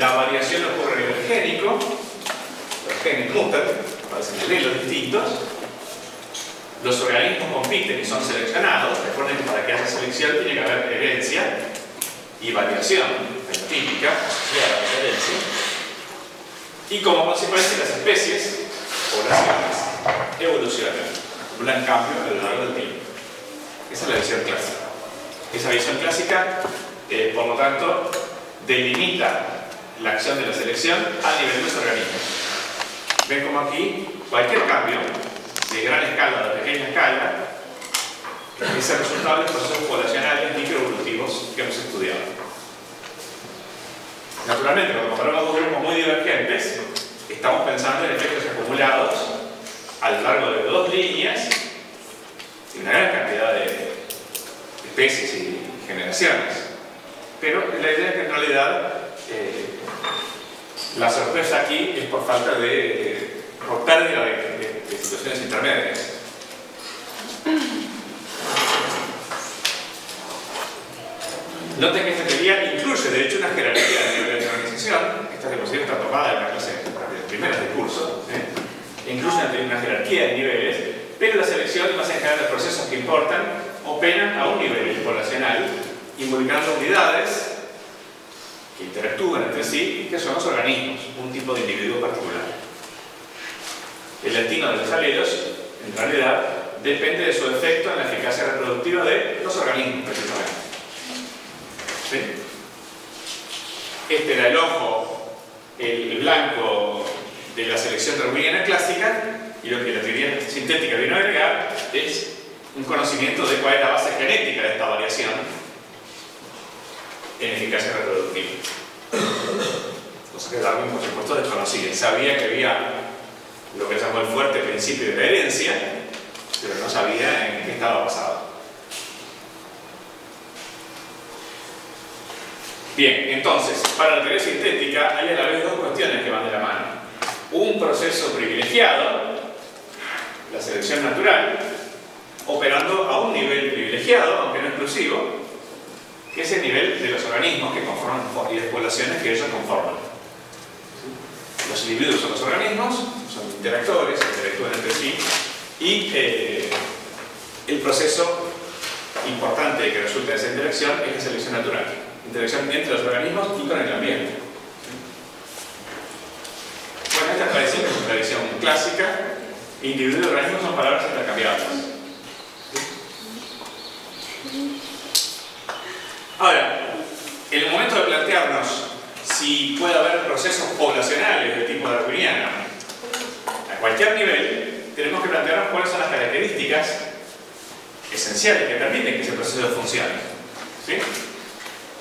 la variación ocurre a nivel génico, los genes mutan, aparecen alelos distintos, los organismos compiten y son seleccionados. Recuerden que para que haya selección tiene que haber herencia y variación fenotípica asociada a la herencia. Y como consecuencia las especies, poblaciones, evolucionan, acumulan cambios a lo largo del tiempo. Esa es la visión clásica. Esa visión clásica, por lo tanto, delimita la acción de la selección a nivel de los organismos. Ven como aquí cualquier cambio de gran escala o de pequeña escala es el resultado de procesos poblacionales microevolutivos que hemos estudiado. Naturalmente, cuando comparamos dos grupos muy divergentes, estamos pensando en efectos acumulados a lo largo de dos líneas y una gran cantidad de especies y generaciones. Pero la idea es que en realidad la sorpresa aquí es por falta por pérdida de situaciones intermedias. Noten que esta teoría incluye, de hecho, una jerarquía de nivel de organización. Esta diapositiva está tomada en la clase de primeras de curso. Incluye una jerarquía de niveles, pero la selección y más en general los procesos que importan operan a un nivel poblacional, involucrando unidades que interactúan entre sí, que son los organismos, un tipo de individuo particular. El destino de los alelos, en realidad, depende de su efecto en la eficacia reproductiva de los organismos, precisamente. ¿Sí? Este era el ojo, el blanco de la selección darwiniana clásica, y lo que la teoría sintética vino a agregar es un conocimiento de cuál es la base genética de esta variación en eficacia reproductiva. Cosa que Darwin, por supuesto, desconocía. Sabía que había lo que llamó el fuerte principio de la herencia, pero no sabía en qué estaba basado. Bien, entonces, para la teoría sintética hay a la vez dos cuestiones que van de la mano. Un proceso privilegiado, la selección natural, operando a un nivel privilegiado, aunque no exclusivo, que es el nivel de los organismos que conforman y las poblaciones que ellos conforman. Los individuos son los organismos, son interactores, interactúan entre sí, y el proceso importante que resulta de esa interacción es la selección natural. Interacción entre los organismos y con el ambiente. Bueno, esta tradición es una tradición clásica. Individuo y organismo son palabras intercambiables. Ahora, en el momento de plantearnos si puede haber procesos poblacionales de tipo darwiniano a cualquier nivel, tenemos que plantearnos cuáles son las características esenciales que permiten que ese proceso funcione. ¿Sí?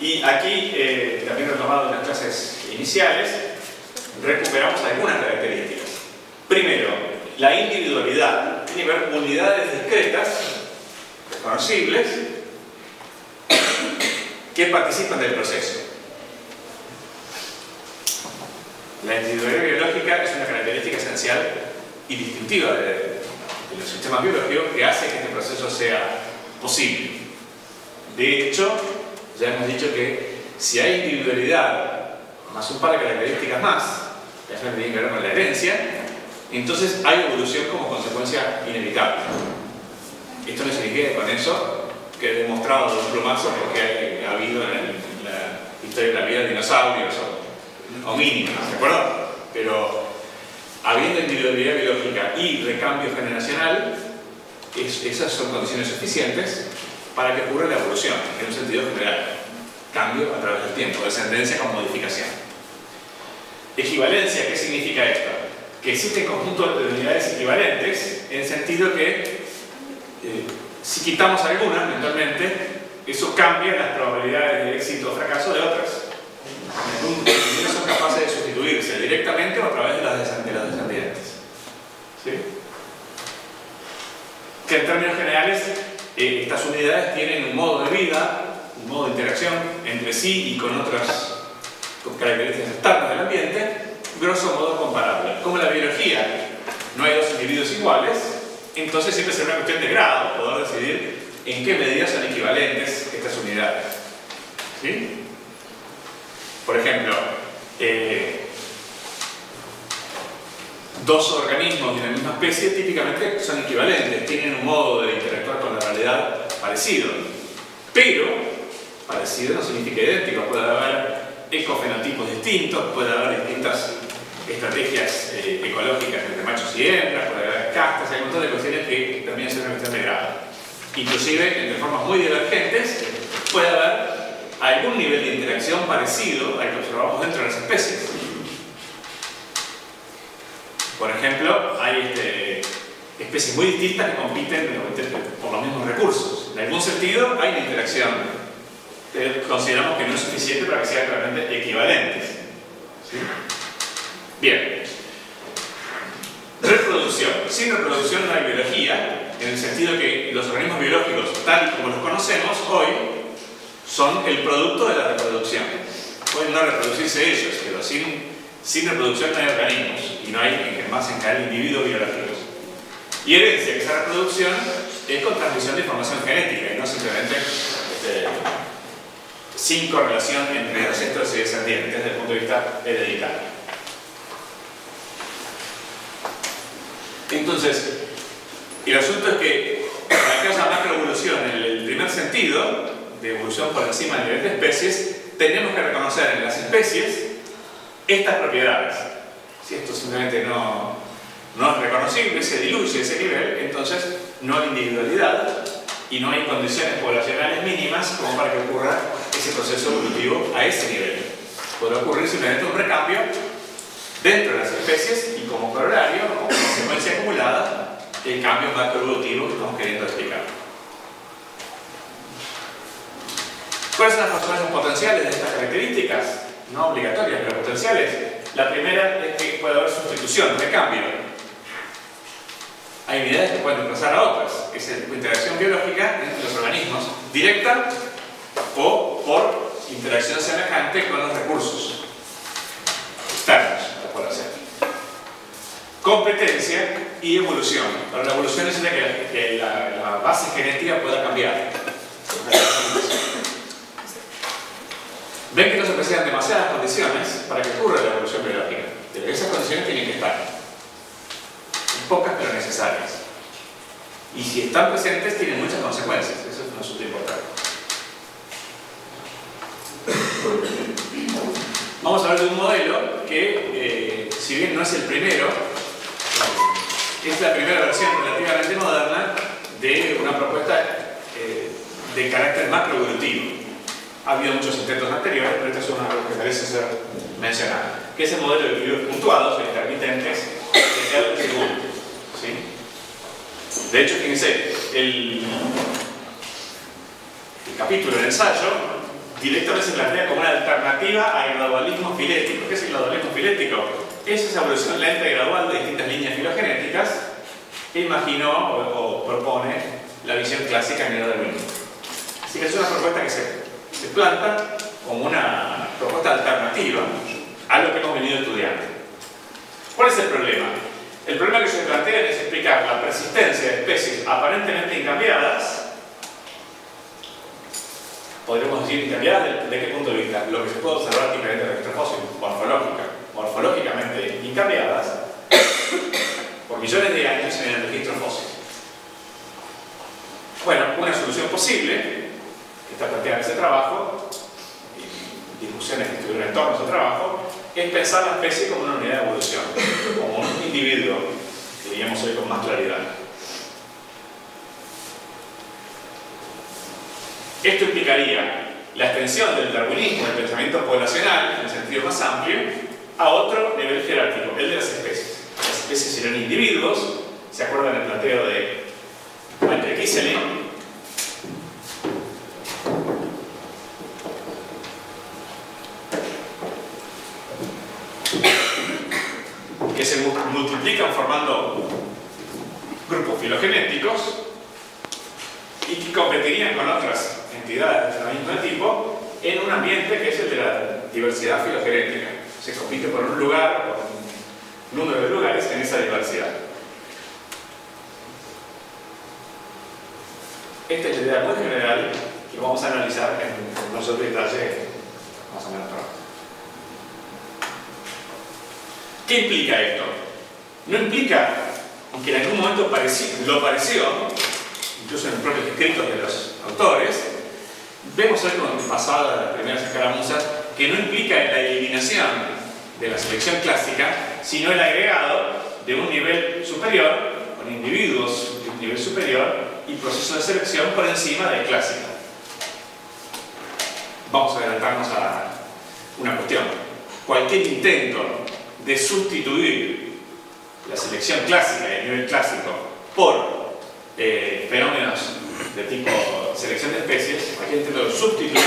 Y aquí, también retomado en las clases iniciales, recuperamos algunas características. Primero, la individualidad. Tiene que haber unidades discretas, reconocibles, que participan del proceso. La individualidad biológica es una característica esencial y distintiva de los sistemas biológicos que hace que este proceso sea posible. De hecho, ya hemos dicho que si hay individualidad más un par de características más, que tienen que ver con la herencia, entonces hay evolución como consecuencia inevitable. Esto no significa con eso que he demostrado de un plumazo porque ha habido en la historia de la vida dinosaurios o mínimos, ¿de acuerdo? Pero habiendo individualidad biológica y recambio generacional, esas son condiciones suficientes para que ocurra la evolución, en un sentido general. Cambio a través del tiempo, descendencia con modificación. Equivalencia, ¿qué significa esto? Que existen conjuntos de unidades equivalentes, en el sentido que si quitamos algunas mentalmente, eso cambia las probabilidades de éxito o fracaso de otras. Algunos son capaces de sustituirse directamente o a través de las descendientes. ¿Sí? Que en términos generales, estas unidades tienen un modo de vida, un modo de interacción entre sí y con otras características externas del ambiente, grosso modo comparable. Como en la biología no hay dos individuos iguales, entonces siempre será una cuestión de grado poder decidir en qué medida son equivalentes estas unidades. ¿Sí? Por ejemplo, dos organismos de una misma especie típicamente son equivalentes, tienen un modo de interactuar con la realidad parecido. Pero parecido no significa idéntico, puede haber ecofenotipos distintos, puede haber distintas estrategias ecológicas entre machos y hembras, puede haber castas, hay un montón de cuestiones que terminan siendo una cuestión de grado. Inclusive, entre formas muy divergentes, puede haber algún nivel de interacción parecido al que observamos dentro de las especies. Por ejemplo, hay especies muy distintas que compiten por los mismos recursos. En algún sentido hay una interacción, pero consideramos que no es suficiente para que sean realmente equivalentes. ¿Sí? Bien. Reproducción. Sin reproducción no hay biología, en el sentido que los organismos biológicos, tal y como los conocemos hoy, son el producto de la reproducción. Pueden no reproducirse ellos, pero sin reproducción no hay organismos y no hay más en general individuos biológicos. Y herencia, que esa reproducción es con transmisión de información genética y no simplemente sin correlación entre ancestros y descendientes desde el punto de vista hereditario. Entonces, el asunto es que para que haya macroevolución en el primer sentido, de evolución por encima del nivel de especies, tenemos que reconocer en las especies estas propiedades. Si esto simplemente no es reconocible, se diluye ese nivel, entonces no hay individualidad y no hay condiciones poblacionales mínimas como para que ocurra ese proceso evolutivo a ese nivel. Podrá ocurrir simplemente un recambio dentro de las especies y como corolario, como consecuencia acumulada, el cambio macroevolutivo que estamos queriendo explicar. ¿Cuáles son las consecuencias potenciales de estas características? No obligatorias, pero potenciales. La primera es que puede haber sustitución, recambio. Hay unidades que pueden reemplazar a otras, que es la interacción biológica entre los organismos, directa o por interacción semejante con los recursos externos, por hacer. Competencia y evolución. Pero la evolución es que la base genética pueda cambiar. Ven que no se presentan demasiadas condiciones para que ocurra la evolución biológica. Pero esas condiciones tienen que estar. Pocas pero necesarias. Y si están presentes, tienen muchas consecuencias. Eso es un asunto importante. Vamos a hablar de un modelo que, si bien no es el primero, es la primera versión relativamente moderna de una propuesta de carácter macroevolutivo. Ha habido muchos intentos anteriores, pero este es uno de los que merece ser mencionado, que es el modelo de equilibrios puntuados o intermitentes de L-Gould. ¿Sí? De hecho, fíjense, el capítulo del ensayo directamente se plantea como una alternativa al gradualismo filético. ¿Qué es el gradualismo filético? Es esa evolución lenta y gradual de distintas líneas filogenéticas que imaginó o propone la visión clásica en el Darwinismo. Así que es una propuesta que se planta como una propuesta alternativa a lo que hemos venido estudiando. ¿Cuál es el problema? El problema que se plantea es explicar la persistencia de especies aparentemente incambiadas. Podríamos decir incambiadas ¿de qué punto de vista? Lo que se puede observar típicamente en el registro fósil, morfológicamente incambiadas por millones de años en el registro fósil. Bueno, una solución posible que está planteada en ese trabajo, y discusiones que estuvieron en torno a ese trabajo, es pensar la especie como una unidad de evolución, como un individuo, que diríamos hoy con más claridad. Esto implicaría la extensión del darwinismo del pensamiento poblacional, en el sentido más amplio, a otro nivel jerárquico, el de las especies. Las especies serán individuos, ¿se acuerdan el planteo de Michael Kisselen? Que se multiplican formando grupos filogenéticos y que competirían con otras entidades del mismo tipo en un ambiente que es el de la diversidad filogenética. Se compite por un lugar, por un número de lugares en esa diversidad. Esta es la idea muy general que vamos a analizar en mayor detalle más o menos pronto. ¿Qué implica esto? no implica, aunque en algún momento lo pareció, incluso en los propios escritos de los autores, vemos algo en el pasado de las primeras escaramuzas que no implica la eliminación de la selección clásica, sino el agregado de un nivel superior, con individuos de un nivel superior y procesos de selección por encima del clásico. Vamos a adelantarnos a una cuestión. Cualquier intento de sustituir la selección clásica y el nivel clásico por fenómenos de tipo selección de especies, cualquier intento de sustituirlo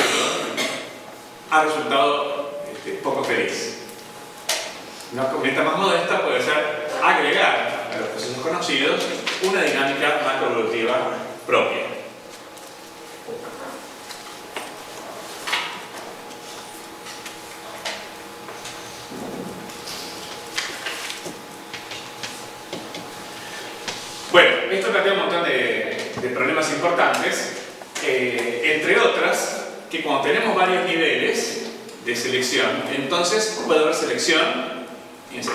ha resultado poco feliz. Una meta más modesta puede ser agregar a los procesos conocidos una dinámica macroevolutiva propia. Bueno, esto plantea un montón de problemas importantes, entre otras, que cuando tenemos varios niveles de selección, entonces puede haber selección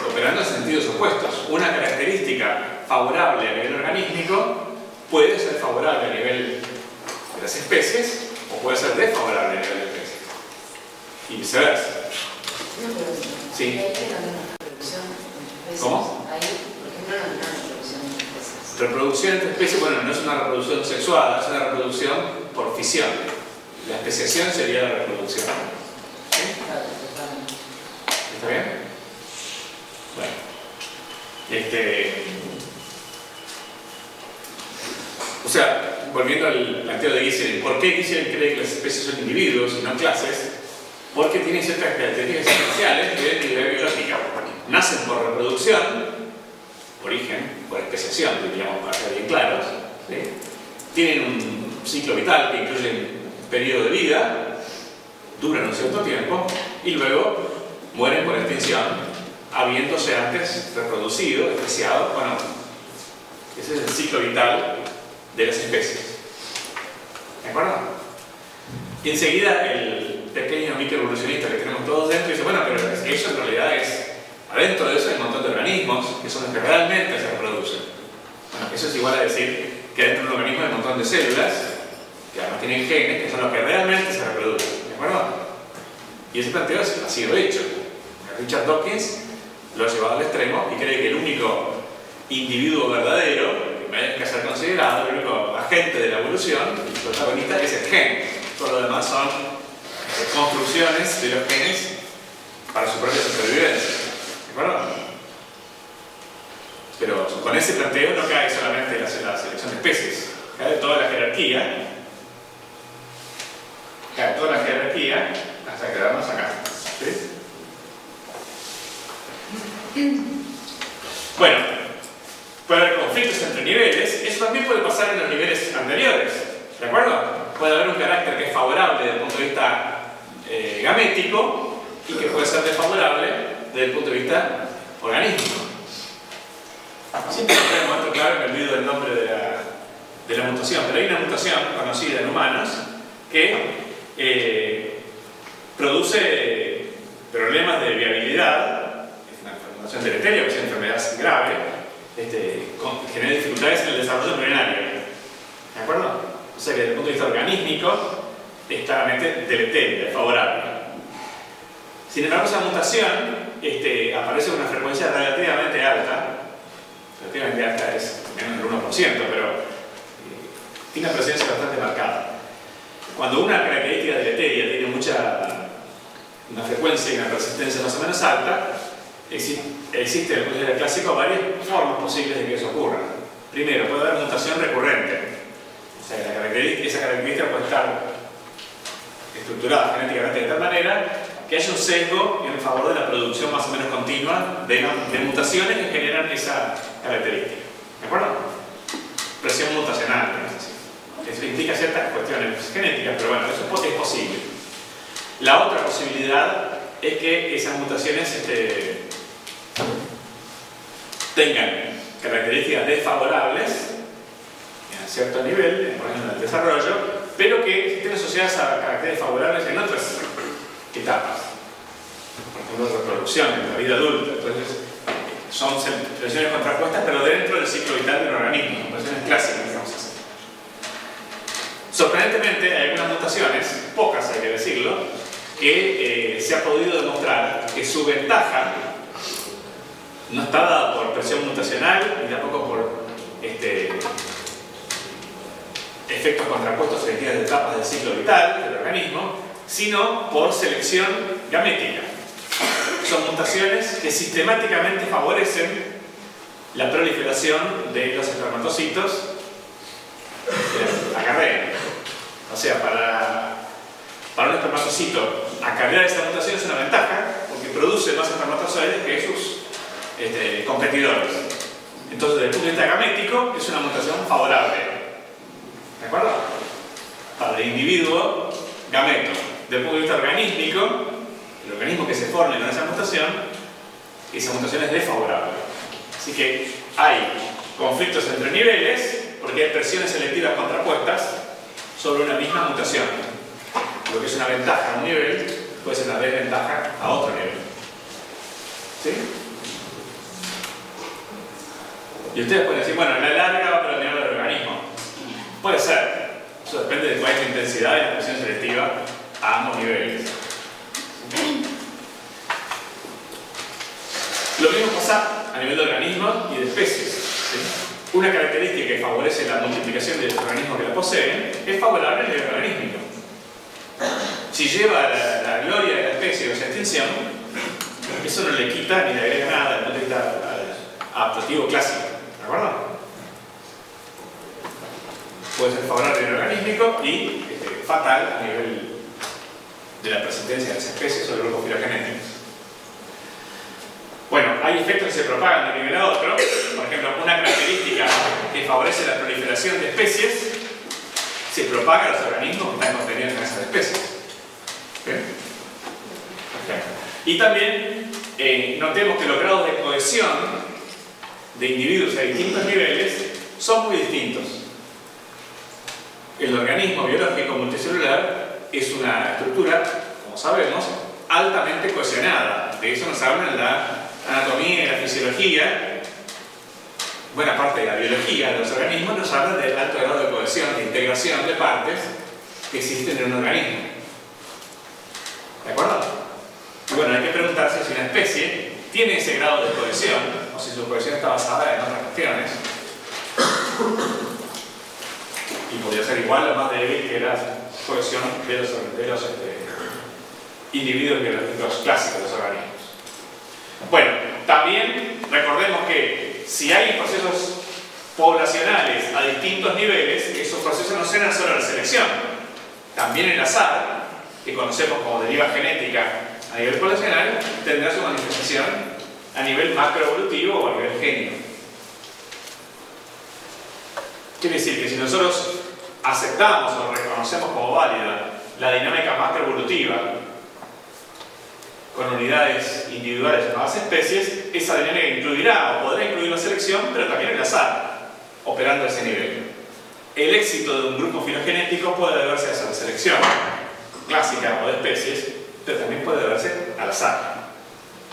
operando en sentidos opuestos. Una característica favorable a nivel organísmico puede ser favorable a nivel de las especies o puede ser desfavorable a nivel de especies. Y viceversa. Sí. ¿Cómo? Reproducción entre especies, bueno, no es una reproducción sexuada, es una reproducción por fisión. La especiación sería la reproducción. ¿Sí? ¿Está bien? Bueno. O sea, volviendo al planteo de Giesecke, ¿por qué Giesecke cree que las especies son individuos y no clases? Porque tienen ciertas características esenciales de actividad biológica. Nacen por reproducción, origen, por especiación, diríamos para ser bien claros, ¿sí? Tienen un ciclo vital que incluye un periodo de vida, duran un cierto tiempo y luego mueren por extinción, habiéndose antes reproducido, especiado. Bueno, ese es el ciclo vital de las especies. ¿De acuerdo? Y enseguida el pequeño microevolucionista que tenemos todos dentro dice, bueno, pero eso en realidad es... Adentro de eso hay un montón de organismos que son los que realmente se reproducen. Bueno, eso es igual a decir que dentro de un organismo hay un montón de células que además tienen genes que son los que realmente se reproducen. ¿De acuerdo? Y ese planteo ha sido hecho. Richard Dawkins lo ha llevado al extremo y cree que el único individuo verdadero que merezca ser considerado, el único agente de la evolución, el protagonista, es el gen. Todo lo demás son construcciones de los genes para su propia supervivencia. ¿De acuerdo? Pero con ese planteo no cae solamente la selección de especies, cae toda la jerarquía, hasta quedarnos acá. ¿Sí? Bueno, puede haber conflictos entre niveles, eso también puede pasar en los niveles anteriores, ¿de acuerdo? Puede haber un carácter que es favorable desde el punto de vista gamético y que puede ser desfavorable desde el punto de vista organístico. Siempre hay un momento clave, me olvido del nombre de la mutación, pero hay una mutación conocida en humanos que produce problemas de viabilidad, es una mutación deleteria, que es una enfermedad grave, genera dificultades en el desarrollo embrionario. ¿De acuerdo? O sea que desde el punto de vista organístico es claramente deleteria, desfavorable. Sin embargo, esa mutación aparece con una frecuencia relativamente alta es menos del 1%, pero tiene una presencia bastante marcada. Cuando una característica deleteria tiene una frecuencia y una persistencia más o menos alta, existe desde el punto de vista clásico varias formas posibles de que eso ocurra. Primero, puede haber mutación recurrente. O sea, esa característica puede estar estructurada genéticamente de tal manera que haya un sesgo en favor de la producción más o menos continua de mutaciones que generan esa característica. ¿De acuerdo? Presión mutacional, eso implica ciertas cuestiones genéticas, pero bueno, eso es posible. La otra posibilidad es que esas mutaciones tengan características desfavorables a cierto nivel, por ejemplo en el desarrollo, pero que estén asociadas a caracteres favorables en otras etapas, por ejemplo reproducción en la vida adulta. Entonces son relaciones contrapuestas, pero dentro del ciclo vital de un organismo, relaciones clásicas, digamos así. Sorprendentemente, hay algunas mutaciones, pocas hay que decirlo, que se ha podido demostrar que su ventaja no está dada por presión mutacional ni tampoco por efectos contrapuestos en distintas etapas del ciclo vital del organismo, sino por selección gamética. Son mutaciones que sistemáticamente favorecen la proliferación de los espermatocitos que acarrean. O sea, para un espermatocito acarrear esta mutación es una ventaja porque produce más espermatozoides que sus competidores. Entonces, desde el punto de vista gamético, es una mutación favorable. ¿De acuerdo? Para el individuo gameto. Desde el punto de vista organístico, el organismo que se forme con esa mutación es desfavorable. Así que hay conflictos entre niveles porque hay presiones selectivas contrapuestas sobre una misma mutación. Lo que es una ventaja a un nivel puede ser una desventaja a otro nivel. ¿Sí? Y ustedes pueden decir, bueno, la larga va a permear el organismo. Puede ser. Eso depende de cuál es la intensidad de la presión selectiva a ambos niveles. Lo mismo pasa a nivel de organismos y de especies. ¿Sí? Una característica que favorece la multiplicación de los organismos que la poseen es favorable al nivel organísmico. Si lleva la gloria de la especie a su extinción, eso no le quita ni le agrega nada desde el punto de vista adaptativo clásico. ¿De acuerdo? Puede ser favorable al nivel organísmico y fatal a nivel de la persistencia de las especies o de grupos filogenéticos. Bueno, hay efectos que se propagan de un nivel a otro. Por ejemplo, una característica que favorece la proliferación de especies se propaga a los organismos que están contenidos en esas especies. ¿Okay? Y también notemos que los grados de cohesión de individuos a distintos niveles son muy distintos. El organismo biológico multicelular es una estructura, como sabemos, altamente cohesionada. De eso nos habla en la anatomía y la fisiología. Buena parte de la biología de los organismos nos habla del alto grado de cohesión, de integración de partes que existen en un organismo. ¿De acuerdo? Y bueno, hay que preguntarse si una especie tiene ese grado de cohesión o si su cohesión está basada en otras cuestiones. Y podría ser igual o más débil que la cohesión de los individuos biológicos clásicos de los organismos. Bueno, también recordemos que si hay procesos poblacionales a distintos niveles, esos procesos no serán solo la selección, también el azar, que conocemos como deriva genética a nivel poblacional, tendrá su manifestación a nivel macroevolutivo o a nivel génico. Quiere decir que si nosotros aceptamos o reconocemos como válida la dinámica macroevolutiva con unidades individuales llamadas especies, esa dinámica incluirá o podrá incluir la selección, pero también el azar, operando a ese nivel. El éxito de un grupo filogenético puede deberse a esa selección clásica o de especies, pero también puede deberse al azar.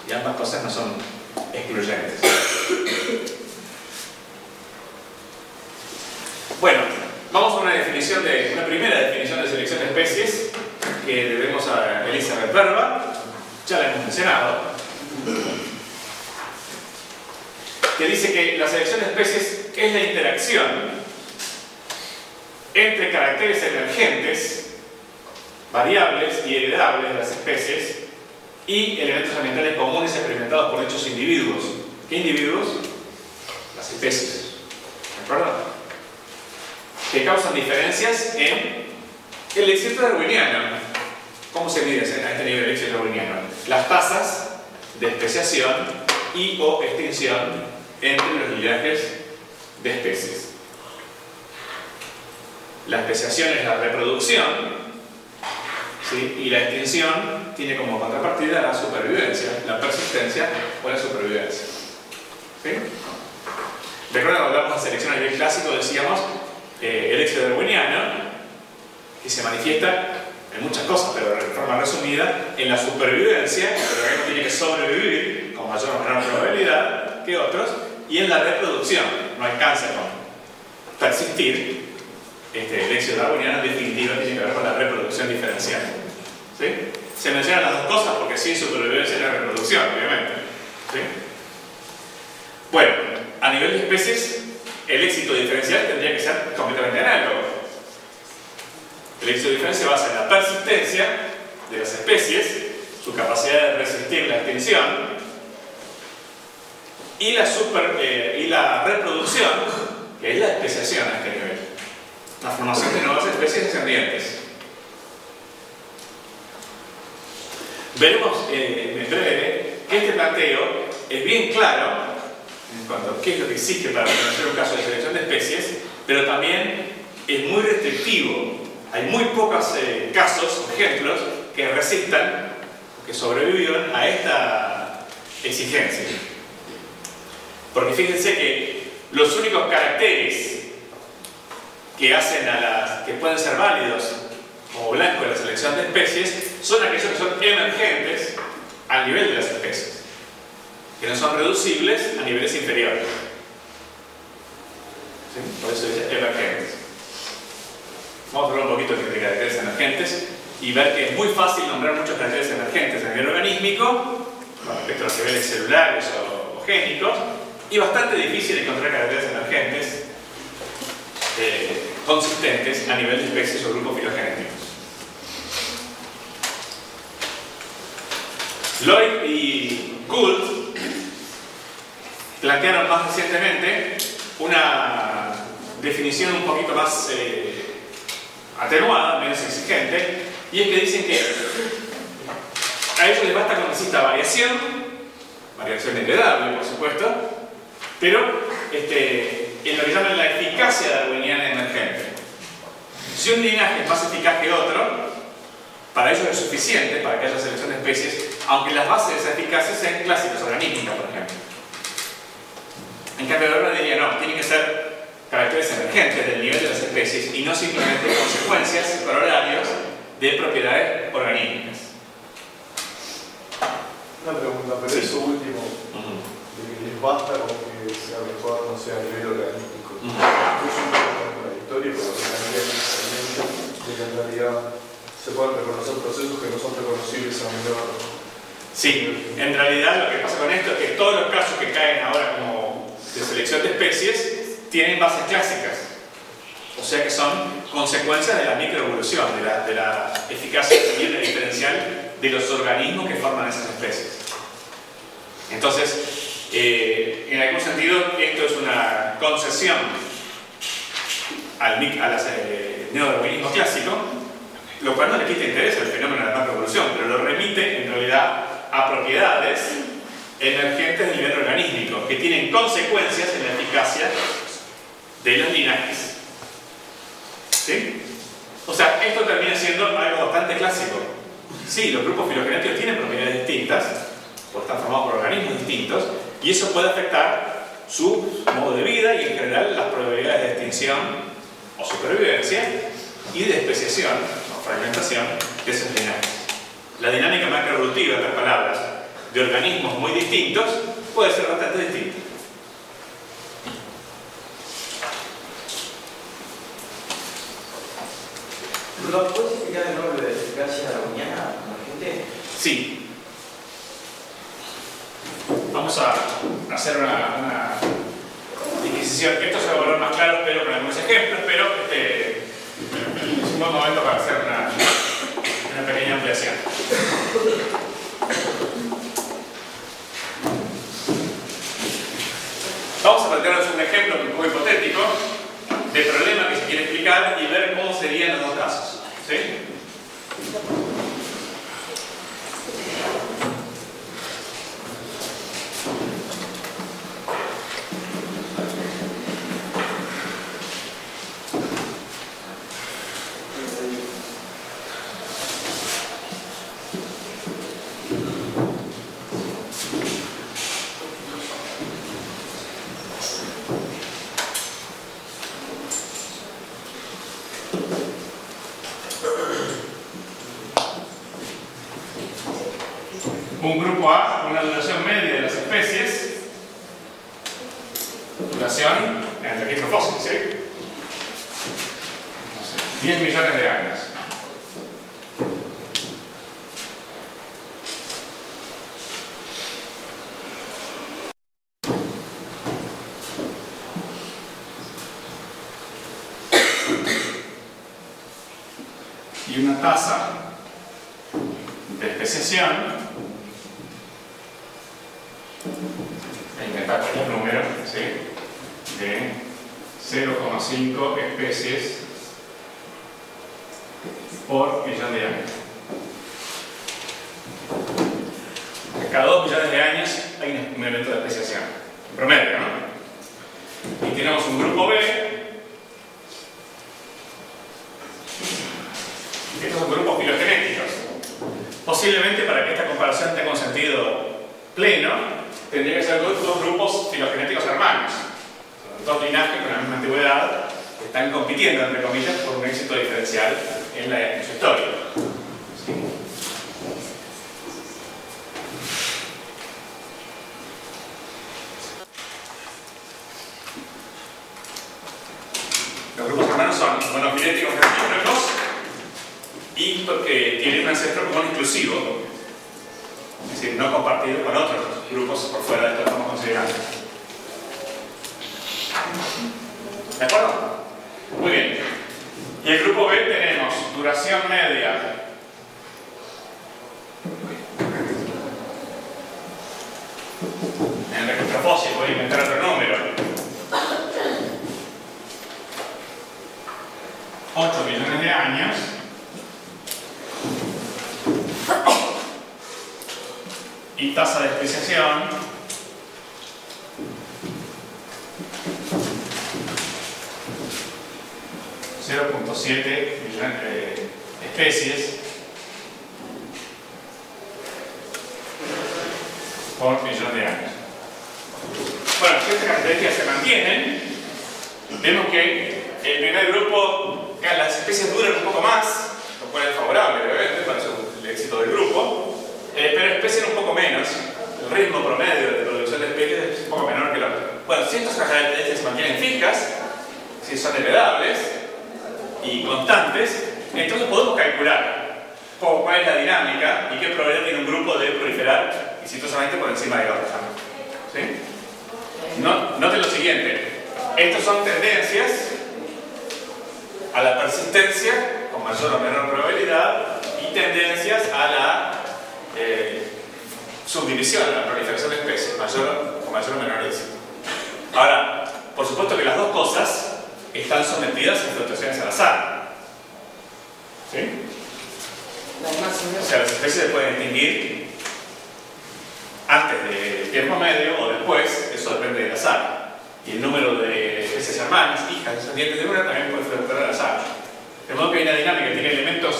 Y ambas cosas no son excluyentes. Bueno, vamos a una primera definición de selección de especies que debemos a Elizabeth Verba, ya la hemos mencionado, que dice que la selección de especies es la interacción entre caracteres emergentes, variables y heredables de las especies y elementos ambientales comunes experimentados por dichos individuos. ¿Qué individuos? Las especies. ¿De acuerdo? Que causan diferencias en el éxito darwiniano. ¿Cómo se mide a este nivel el éxito darwiniano? Las tasas de especiación y o extinción entre los linajes de especies. La especiación es la reproducción, ¿sí? Y la extinción tiene como contrapartida la supervivencia, la persistencia o la supervivencia. ¿Sí? Recuerden cuando hablamos de selección a nivel clásico decíamos el éxito darwiniano, que se manifiesta en muchas cosas, pero de forma resumida en la supervivencia, el organismo tiene que sobrevivir con mayor o menor probabilidad que otros, y en la reproducción no alcanza con persistir. El éxito darwiniano en definitiva tiene que ver con la reproducción diferencial. ¿Sí? Se mencionan las dos cosas porque sin supervivencia no hay reproducción, obviamente. ¿Sí? Bueno, a nivel de especies, el éxito diferencial tendría que ser completamente análogo. El éxito diferencial se basa en la persistencia de las especies, su capacidad de resistir la extinción y la reproducción, que es la especiación a este nivel. La formación de nuevas especies descendientes. Veremos en breve que este planteo es bien claro en cuanto a qué es lo que existe para reconocer un caso de selección de especies, pero también es muy restrictivo. Hay muy pocos casos, ejemplos, que resistan, que sobrevivieron a esta exigencia. Porque fíjense que los únicos caracteres que pueden ser válidos como blanco de la selección de especies son aquellos que son emergentes al nivel de las especies, que no son reducibles a niveles inferiores. ¿Sí? Por eso dice emergentes. Vamos a hablar un poquito de caracteres emergentes y ver que es muy fácil nombrar muchos caracteres emergentes a nivel organísmico con respecto a los niveles celulares o génicos, y bastante difícil encontrar caracteres emergentes consistentes a nivel de especies o grupos filogenéticos. Lloyd y Gould plantearon más recientemente una definición un poquito más atenuada, menos exigente, y es que dicen que a ellos les basta con que exista variación heredable, por supuesto, pero en lo que llaman la eficacia darwiniana emergente. Si un linaje es más eficaz que otro, para ellos es suficiente para que haya selección de especies, aunque las bases de esa eficacia sean clásicas organísticas, por ejemplo. En cambio, Darwin diría no, tienen que ser caracteres emergentes del nivel de las especies y no simplemente consecuencias corolarios de propiedades organísticas. Una pregunta, pero sí. Eso último, de que les basta con que sea mejor, no sea a nivel organístico. Es un poco contradictorio, pero de que en realidad se pueden reconocer procesos que no son reconocibles a menor. Sí, en realidad lo que pasa con esto es que todos los casos que caen ahora como de selección de especies tienen bases clásicas. O sea que son consecuencias de la microevolución, de la eficacia diferencial de los organismos que forman esas especies. Entonces, en algún sentido, esto es una concesión al neodarwinismo clásico, lo cual no le quita interés al fenómeno de la macroevolución, pero lo remite en realidad a propiedades emergentes del nivel organísmico que tienen consecuencias en la eficacia de los linajes. ¿Sí? O sea, esto termina siendo algo bastante clásico. Sí, los grupos filogenéticos tienen propiedades distintas, porque están formados por organismos distintos, y eso puede afectar su modo de vida y en general las probabilidades de extinción o supervivencia y de especiación o fragmentación de esos linajes. La dinámica macroevolutiva, en otras palabras, de organismos muy distintos puede ser bastante distinta. ¿Lo puedes explicar de nuevo de eficacia darwiniana emergente? Sí. Vamos a hacer una disquisición. Esto se va a volver más claro, pero con algunos ejemplos, pero es un buen momento para hacer una pequeña ampliación. Vamos a plantearnos un ejemplo un poco hipotético de problema que se quiere explicar y ver cómo serían los dos casos. ¿Sí? Un grupo A, una duración media de las especies, mutación en el registro fósil, ¿sí? 10 millones de años. Y una tasa de especiación, inventar cualquier número, ¿sí? De 0,5 especies por millón de años. Cada 2 millones de años hay un evento de especiación, en promedio, ¿no? Y tenemos un grupo B. Estos son grupos filogenéticos. Posiblemente, para que esta comparación tenga un sentido pleno, tendría que ser dos grupos filogenéticos hermanos. Son dos linajes con la misma antigüedad que están compitiendo, entre comillas, por un éxito diferencial en su historia. ¿Sí? Los grupos hermanos son monofiléticos recíprocos y tienen un ancestro común exclusivo, es decir, no compartido con otros grupos por fuera de esto que estamos considerando. ¿De acuerdo? Muy bien. Y el grupo B tenemos duración media en el registro fósil, voy a inventar otro número. 8 millones de años. Y tasa de especiación 0,7 millones de especies por millón de años. Bueno, si estas características se mantienen, vemos que el primer grupo, las especies duran un poco más, lo cual es favorable, obviamente, para el éxito del grupo. Pero especian un poco menos. El ritmo promedio de producción de especies es un poco menor que el otro. Bueno, si estas características se mantienen fijas, si son heredables y constantes, entonces podemos calcular cuál es la dinámica y qué probabilidad tiene un grupo de proliferar exitosamente por encima de otros. ¿Sí? Noten lo siguiente. Estas son tendencias a la persistencia con mayor o menor probabilidad y tendencias a la subdivisión, la proliferación de especies, mayor o menor éxito. Ahora, por supuesto que las dos cosas están sometidas a fluctuaciones al azar. ¿Sí? O sea, las especies se pueden extinguir antes del tiempo medio o después, eso depende del azar. Y el número de especies hermanas, hijas, descendientes de una también puede fluctuar al azar. De modo que hay una dinámica que tiene elementos,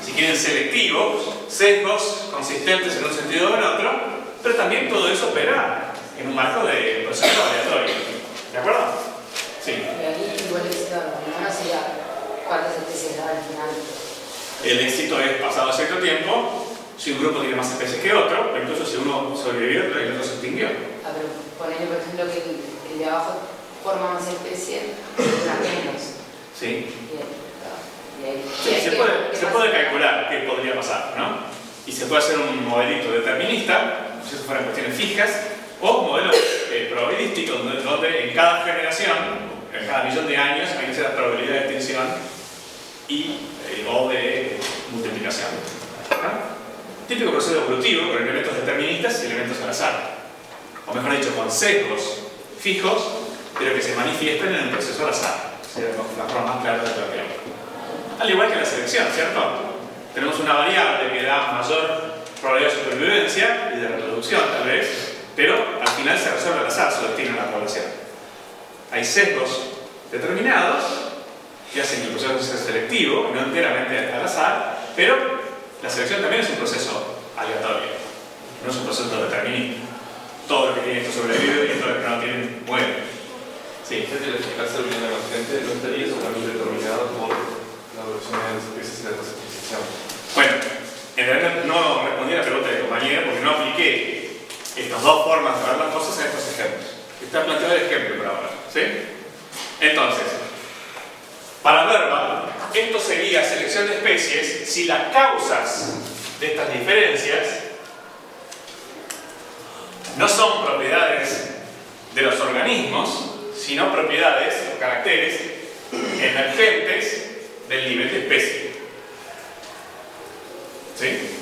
si quieren, selectivos, sesgos consistentes en un sentido o en otro, pero también todo eso opera en un marco de proceso aleatorio. ¿De acuerdo? Sí. Pero ahí igual el éxito no sería cuántas especies da al final. El éxito es, pasado cierto tiempo, si un grupo tiene más especies que otro, o incluso si uno sobrevivió y el otro se extinguió. Ah, pero ponele, por ejemplo, que el de abajo forma más especies, dura menos. Sí. Sí, se puede calcular qué podría pasar, ¿no? Y se puede hacer un modelito determinista, si eso fueran cuestiones fijas, o un modelo probabilístico, donde en cada generación, en cada millón de años, hay que hacer la probabilidad de extinción o de multiplicación. ¿No? Típico proceso evolutivo con elementos deterministas y elementos al azar. O mejor dicho, con sesgos fijos, pero que se manifiestan en el proceso al azar. Sería la forma más clara de plantearlo. Al igual que la selección, ¿cierto? Tenemos una variable que da mayor probabilidad de supervivencia y de reproducción, tal vez, pero al final se resuelve al azar su destino en la población. Hay sesgos determinados que hacen que el proceso sea selectivo, no enteramente al azar, pero la selección también es un proceso aleatorio, no es un proceso determinista. Todo lo que tiene esto sobrevive y todo lo que no tiene muere. Sí. Si el eficacia de la gente no estaría solamente determinado por la evolución de las especies y la clasificación. Bueno, en realidad no respondí a la pregunta de compañero porque no apliqué estas dos formas de ver las cosas a estos ejemplos. Está planteado el ejemplo por ahora, ¿sí? Entonces, para Verba, esto sería selección de especies si las causas de estas diferencias no son propiedades de los organismos, sino propiedades o caracteres emergentes del nivel de especie. ¿Sí?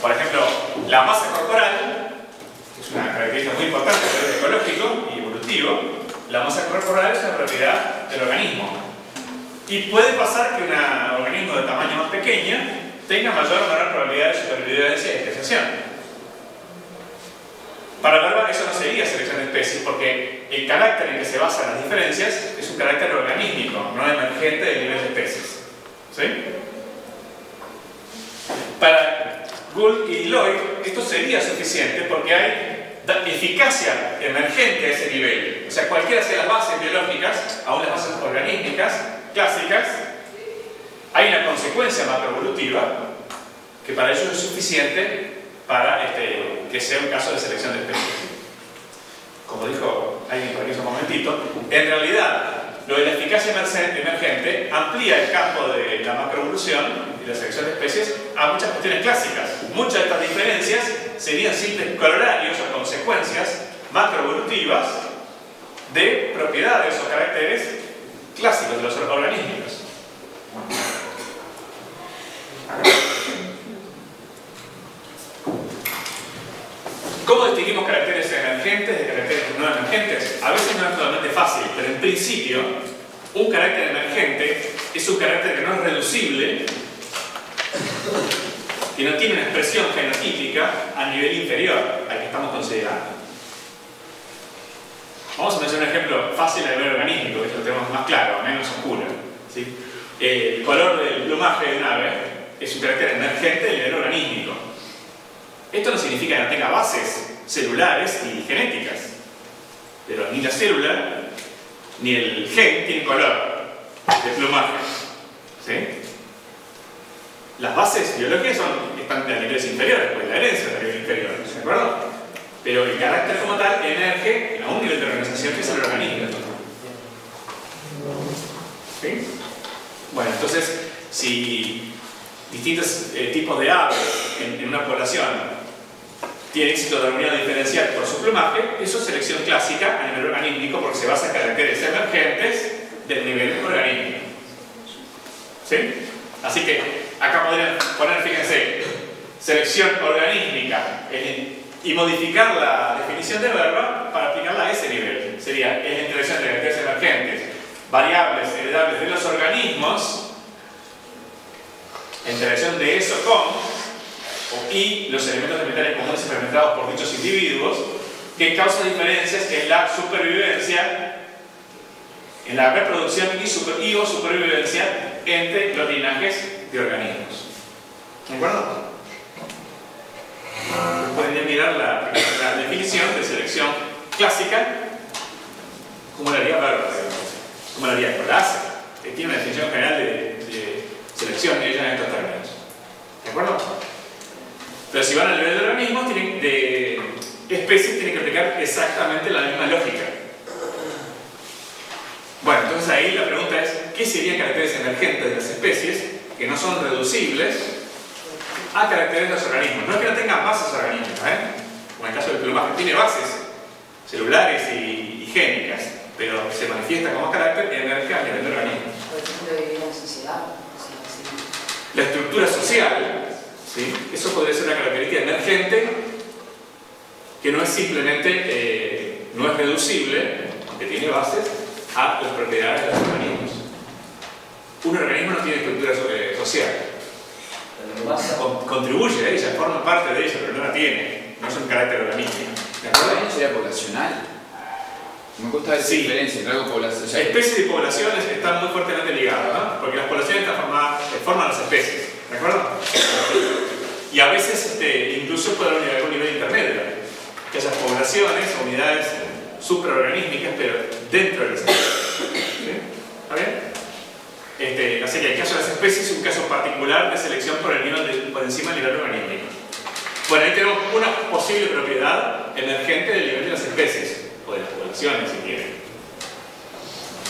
Por ejemplo, la masa corporal, que es una característica muy importante a nivel ecológico y evolutivo, la masa corporal es una propiedad del organismo. Y puede pasar que un organismo de tamaño más pequeño tenga mayor o menor probabilidad de supervivencia y especiación. Para Verba eso no sería selección de especies, porque el carácter en que se basan las diferencias es un carácter organístico, no emergente del nivel de especies. ¿Sí? Para Gould y Lloyd esto sería suficiente porque hay eficacia emergente a ese nivel. O sea, cualquiera sea las bases biológicas, aún las bases organísticas, clásicas, hay una consecuencia macroevolutiva que para ello es suficiente para que sea un caso de selección de especies. Como dijo alguien por aquí hace un momentito, en realidad lo de la eficacia emergente amplía el campo de la macroevolución y la selección de especies a muchas cuestiones clásicas. Muchas de estas diferencias serían simples corolarios o consecuencias macroevolutivas de propiedades o caracteres clásicos de los organismos. ¿Cómo distinguimos caracteres emergentes de caracteres no emergentes? A veces no es totalmente fácil, pero en principio un carácter emergente es un carácter que no es reducible, que no tiene una expresión fenotípica a nivel inferior al que estamos considerando. Vamos a mencionar un ejemplo fácil a nivel organístico, que lo tenemos más claro, menos oscuro. ¿Sí? El color del plumaje de un ave es un carácter emergente a nivel organístico. Esto no significa que no tenga bases celulares y genéticas, pero ni la célula ni el gen tienen color de plumaje. ¿Sí? Las bases biológicas están a niveles inferiores, pues la herencia es a nivel inferior, ¿de acuerdo? Pero el carácter como tal emerge a un nivel de organización que es el organismo. ¿Sí? Bueno, entonces, si distintos tipos de aves en una población tienen éxito de armonía diferencial por su plumaje, eso es selección clásica a nivel organístico porque se basa en caracteres emergentes del nivel organístico. ¿Sí? Así que acá podrían poner, fíjense, selección organística y modificar la definición de Verba para aplicarla a ese nivel. Sería la interacción de caracteres emergentes, variables heredables de los organismos, interacción de eso con y los elementos elementales comunes experimentados por dichos individuos que causan diferencias en la supervivencia, en la reproducción y o supervivencia entre los linajes de organismos. ¿De acuerdo? Pueden mirar la definición de selección clásica, como la haría Verba, como la haría Colase, que tiene una definición general de selección de ella en estos términos. ¿De acuerdo? Pero si van al nivel de organismos, de especies, tienen que aplicar exactamente la misma lógica. Bueno, entonces ahí la pregunta es, ¿qué serían caracteres emergentes de las especies que no son reducibles a caracteres de los organismos? No es que no tengan bases organísticas, como en el caso del plumaje, tiene bases celulares y génicas, pero se manifiesta como carácter y emerge a nivel de organismos. Por ejemplo, vivir en sociedad. La estructura social, ¿sí? Eso podría ser una característica emergente que no es simplemente, no es reducible, aunque tiene bases, a las propiedades de los organismos. Un organismo no tiene estructura social. Contribuye a ella, forma parte de ella, pero no la tiene. No es un carácter organístico. ¿De acuerdo? ¿Sería poblacional? Me gusta esa diferencia entre algo poblacional. Especies y poblaciones están muy fuertemente ligadas, ¿no? Porque las poblaciones forman las especies, ¿de acuerdo? Y a veces incluso puede haber algún nivel intermedio, que haya poblaciones, unidades supraorganísticas, pero dentro de las especies. ¿Sí? ¿Está bien? Así que el caso de las especies es un caso particular de selección por encima del nivel organístico. Bueno, ahí tenemos una posible propiedad emergente del nivel de las especies, o de las poblaciones, si quieren.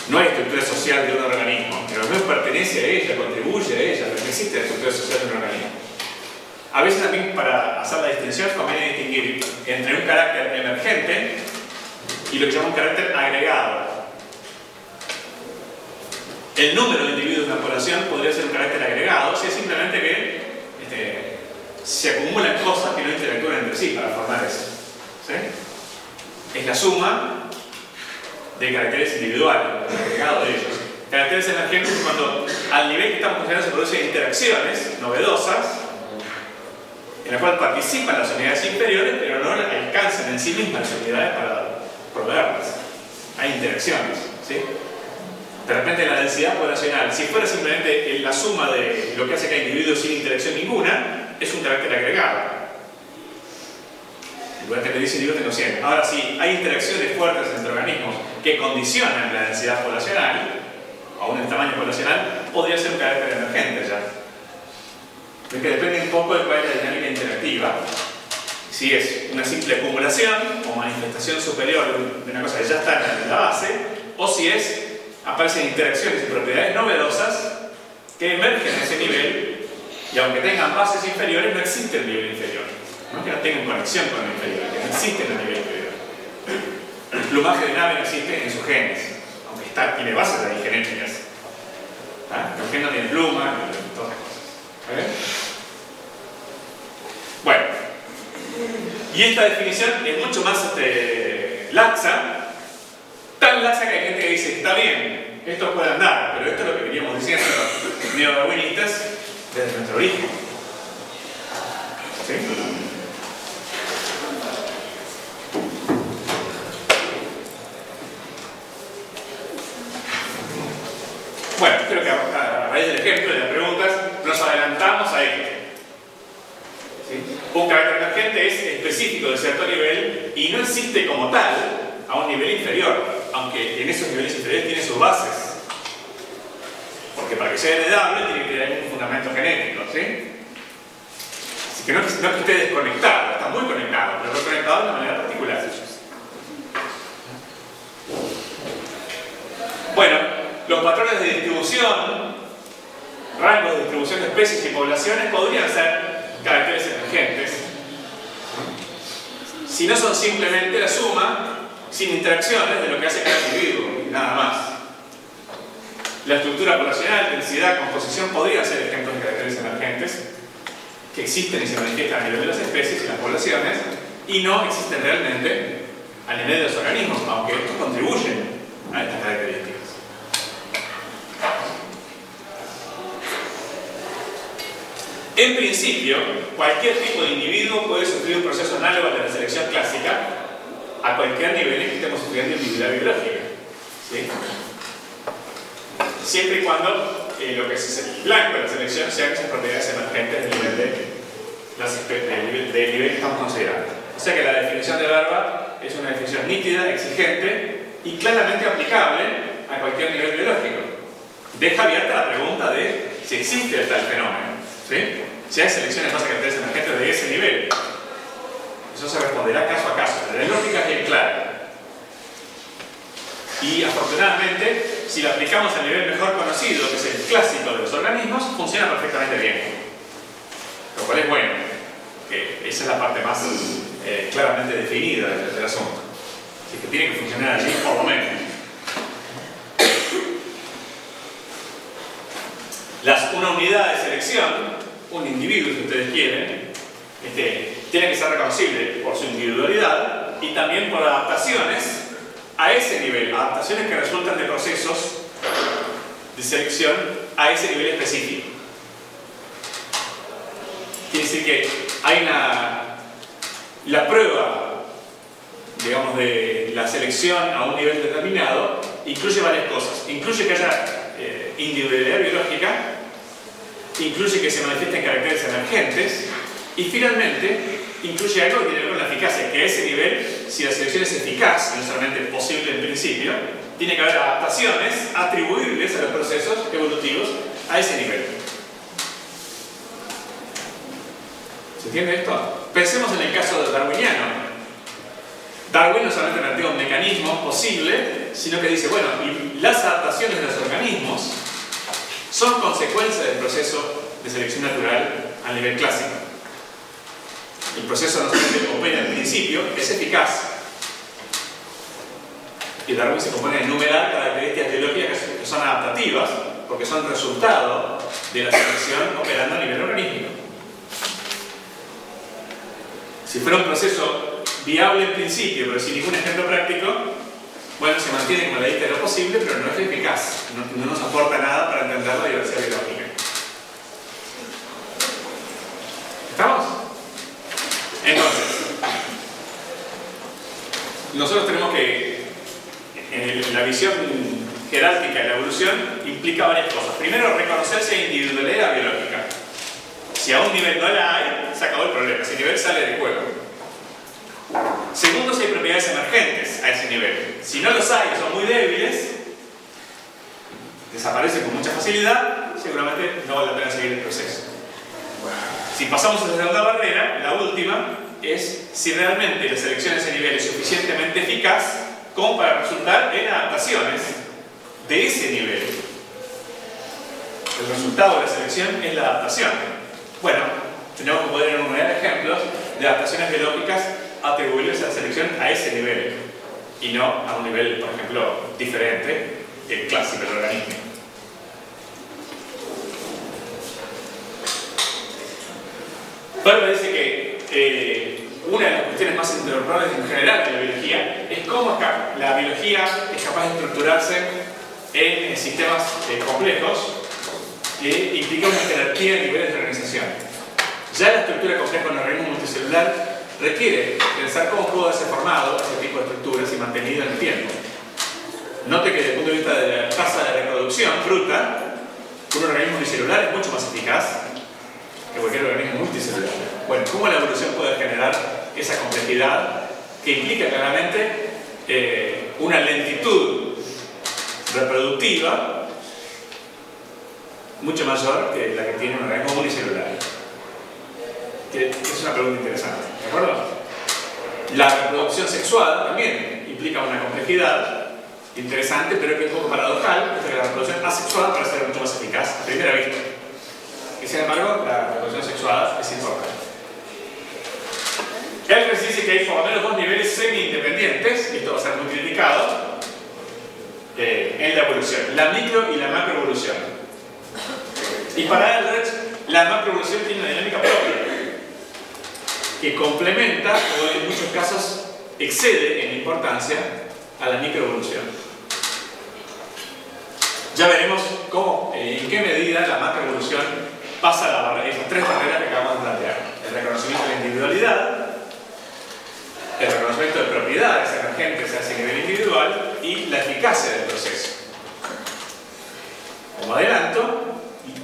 No hay estructura social de un organismo, pero al menos pertenece a ella, contribuye a ella, pero no existe la estructura social de un organismo. A veces también, para hacer la distinción, conviene distinguir entre un carácter emergente y lo que se llama un carácter agregado. El número de individuos de una población podría ser un carácter agregado si es simplemente que se acumulan cosas que no interactúan entre sí para formar eso. ¿Sí? Es la suma de caracteres individuales, el agregado de ellos. Caracteres emergentes es cuando al nivel que estamos considerando se producen interacciones novedosas en la cual participan las unidades inferiores, pero no alcanzan en sí mismas las unidades para proveerlas. Hay interacciones. ¿Sí? De repente la densidad poblacional, si fuera simplemente la suma de lo que hace cada individuo sin interacción ninguna, es un carácter agregado. En lugar de tener 10 individuos tengo 100. Ahora, si hay interacciones fuertes entre organismos que condicionan la densidad poblacional, aún el tamaño poblacional, podría ser un carácter emergente ya. Porque depende un poco de cuál es la dinámica interactiva. Si es una simple acumulación o manifestación superior de una cosa que ya está en la base, o si aparecen interacciones y propiedades novedosas que emergen en ese nivel y aunque tengan bases inferiores no existe el nivel inferior. No es que no tengan conexión con el inferior, que no existe en el nivel inferior. El plumaje de un ave no existe en sus genes, aunque tiene bases ahí genéticas. El gen no tiene pluma, todas las cosas. Bueno, y esta definición es mucho más laxa, tan laxa que hay gente que dice, está bien, esto puede andar, pero esto es lo que veníamos diciendo los neodarwinistas desde nuestro origen. ¿Sí? Bueno, creo que a raíz del ejemplo de las preguntas nos adelantamos a esto. ¿Sí? Un carácter emergente es específico de cierto nivel y no existe como tal a un nivel inferior, aunque en esos niveles inferiores tiene sus bases. Porque para que sea heredable tiene que tener un fundamento genético, ¿sí? Así que no es que esté desconectado, está muy conectado, pero conectado de una manera particular. Bueno, los patrones de distribución, rangos de distribución de especies y poblaciones podrían ser caracteres emergentes si no son simplemente la suma sin interacciones de lo que hace cada individuo y nada más. La estructura poblacional, densidad, composición podrían ser ejemplos de caracteres emergentes que existen y se manifiestan a nivel de las especies y las poblaciones y no existen realmente a nivel de los organismos, aunque estos contribuyen a estas características. En principio, cualquier tipo de individuo puede sufrir un proceso análogo al de la selección clásica a cualquier nivel en que estemos estudiando individualidad biológica. ¿Sí? Siempre y cuando lo que es el blanco de la selección sean esas propiedades emergentes del nivel que estamos considerando. O sea que la definición de Barba es una definición nítida, exigente y claramente aplicable a cualquier nivel biológico. Deja abierta la pregunta de si existe tal fenómeno. ¿Sí? Si hay selecciones más caracteres emergentes de ese nivel. Eso se responderá caso a caso. La lógica es bien clara. Y afortunadamente, si lo aplicamos al nivel mejor conocido, que es el clásico de los organismos, funciona perfectamente bien. Lo cual es bueno. Que esa es la parte más claramente definida del asunto. Así que tiene que funcionar allí por lo menos. Una unidad de selección, un individuo si ustedes quieren, tiene que ser reconocible por su individualidad y también por adaptaciones a ese nivel, adaptaciones que resultan de procesos de selección a ese nivel específico. Quiere decir que hay la prueba, digamos, de la selección a un nivel determinado incluye varias cosas. Incluye que haya individualidad biológica, incluye que se manifiesten caracteres emergentes y finalmente incluye algo que tiene que ver con la eficacia, que a ese nivel, si la selección es eficaz, no solamente posible en principio, tiene que haber adaptaciones atribuibles a los procesos evolutivos a ese nivel. ¿Se entiende esto? Pensemos en el caso darwiniano. Darwin no solamente plantea un mecanismo posible, sino que dice, bueno, y las adaptaciones de los organismos son consecuencia del proceso de selección natural a nivel clásico. El proceso no solamente opera en principio, es eficaz. Y Darwin se compone de enumerar características biológicas que son adaptativas, porque son resultado de la selección operando a nivel organístico. Si fuera un proceso viable en principio, pero sin ningún ejemplo práctico, bueno, se mantiene como la lista de lo posible, pero no es eficaz. No nos aporta nada para entender la diversidad biológica. ¿Estamos? Entonces, nosotros tenemos que, en la visión jerárquica de la evolución, implica varias cosas. Primero, reconocerse individualidad biológica. Si a un nivel no la hay, se acabó el problema. Ese nivel sale del juego. Segundo, si hay propiedades emergentes a ese nivel. Si no los hay, son muy débiles, desaparecen con mucha facilidad, seguramente no vale la pena seguir el proceso. Si pasamos a la segunda barrera, la última, es si realmente la selección a ese nivel es suficientemente eficaz como para resultar en adaptaciones de ese nivel. El resultado de la selección es la adaptación. Bueno, tenemos que poder enumerar ejemplos de adaptaciones biológicas atribuibles a la selección a ese nivel y no a un nivel, por ejemplo, diferente, el clásico del organismo. Pero dice que una de las cuestiones más interrogables en general de la biología es cómo la biología es capaz de estructurarse en sistemas complejos que implican una jerarquía de niveles de organización. Ya la estructura compleja de un organismo multicelular requiere pensar cómo pudo haberse formado ese tipo de estructuras y mantenido en el tiempo. Note que desde el punto de vista de la tasa de reproducción bruta, un organismo unicelular es mucho más eficaz que cualquier organismo multicelular. Bueno, ¿cómo la evolución puede generar esa complejidad que implica claramente una lentitud reproductiva mucho mayor que la que tiene un organismo unicelular? Que es una pregunta interesante, ¿de acuerdo? La reproducción sexual también implica una complejidad interesante, pero que es un poco paradojal, es que la reproducción asexual parece ser mucho más eficaz a primera vista. Y sin embargo, la reproducción sexual es importante. Él dice que hay por lo menos dos niveles semi-independientes, y esto va a ser muy criticado, en la evolución, la micro y la macroevolución. Y para Eldredge, la macroevolución tiene una dinámica propia, que complementa o en muchos casos excede en importancia a la microevolución. Ya veremos cómo, en qué medida la macroevolución pasa esas tres barreras que acabamos de plantear: el reconocimiento de la individualidad, el reconocimiento de propiedades emergentes a ese nivel individual y la eficacia del proceso. Como adelanto,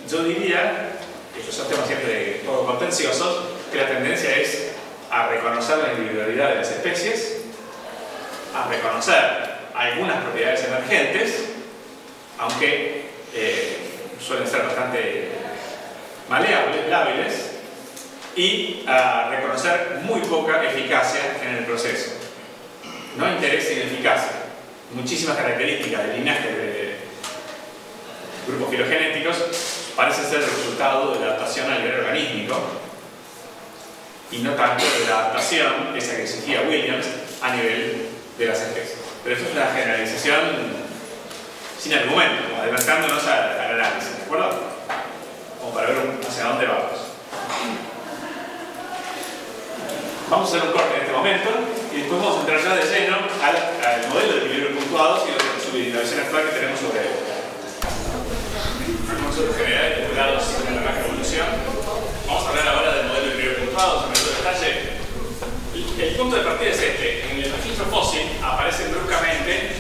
yo diría, estos son temas siempre un poco contenciosos, que la tendencia es a reconocer la individualidad de las especies, a reconocer algunas propiedades emergentes, aunque suelen ser bastante maleables, lábiles, y a reconocer muy poca eficacia en el proceso. No interés sin eficacia. Muchísimas características del linaje de grupos filogenéticos parecen ser el resultado de la adaptación a nivel organísmico y no tanto de la adaptación, esa que exigía Williams, a nivel de las especies. Pero esto es una generalización sin argumento, como adelantándonos al análisis, ¿de acuerdo? Como para ver hacia dónde vamos. Vamos a hacer un corte en este momento y después vamos a entrar ya de lleno al modelo de equilibrio puntuados y la visión actual que tenemos sobre él. Conceptos generales vinculados en la macroevolución. Vamos a hablar ahora del modelo de equilibrio puntuados en mayor detalle. El punto de partida es este: en el registro fósil aparecen bruscamente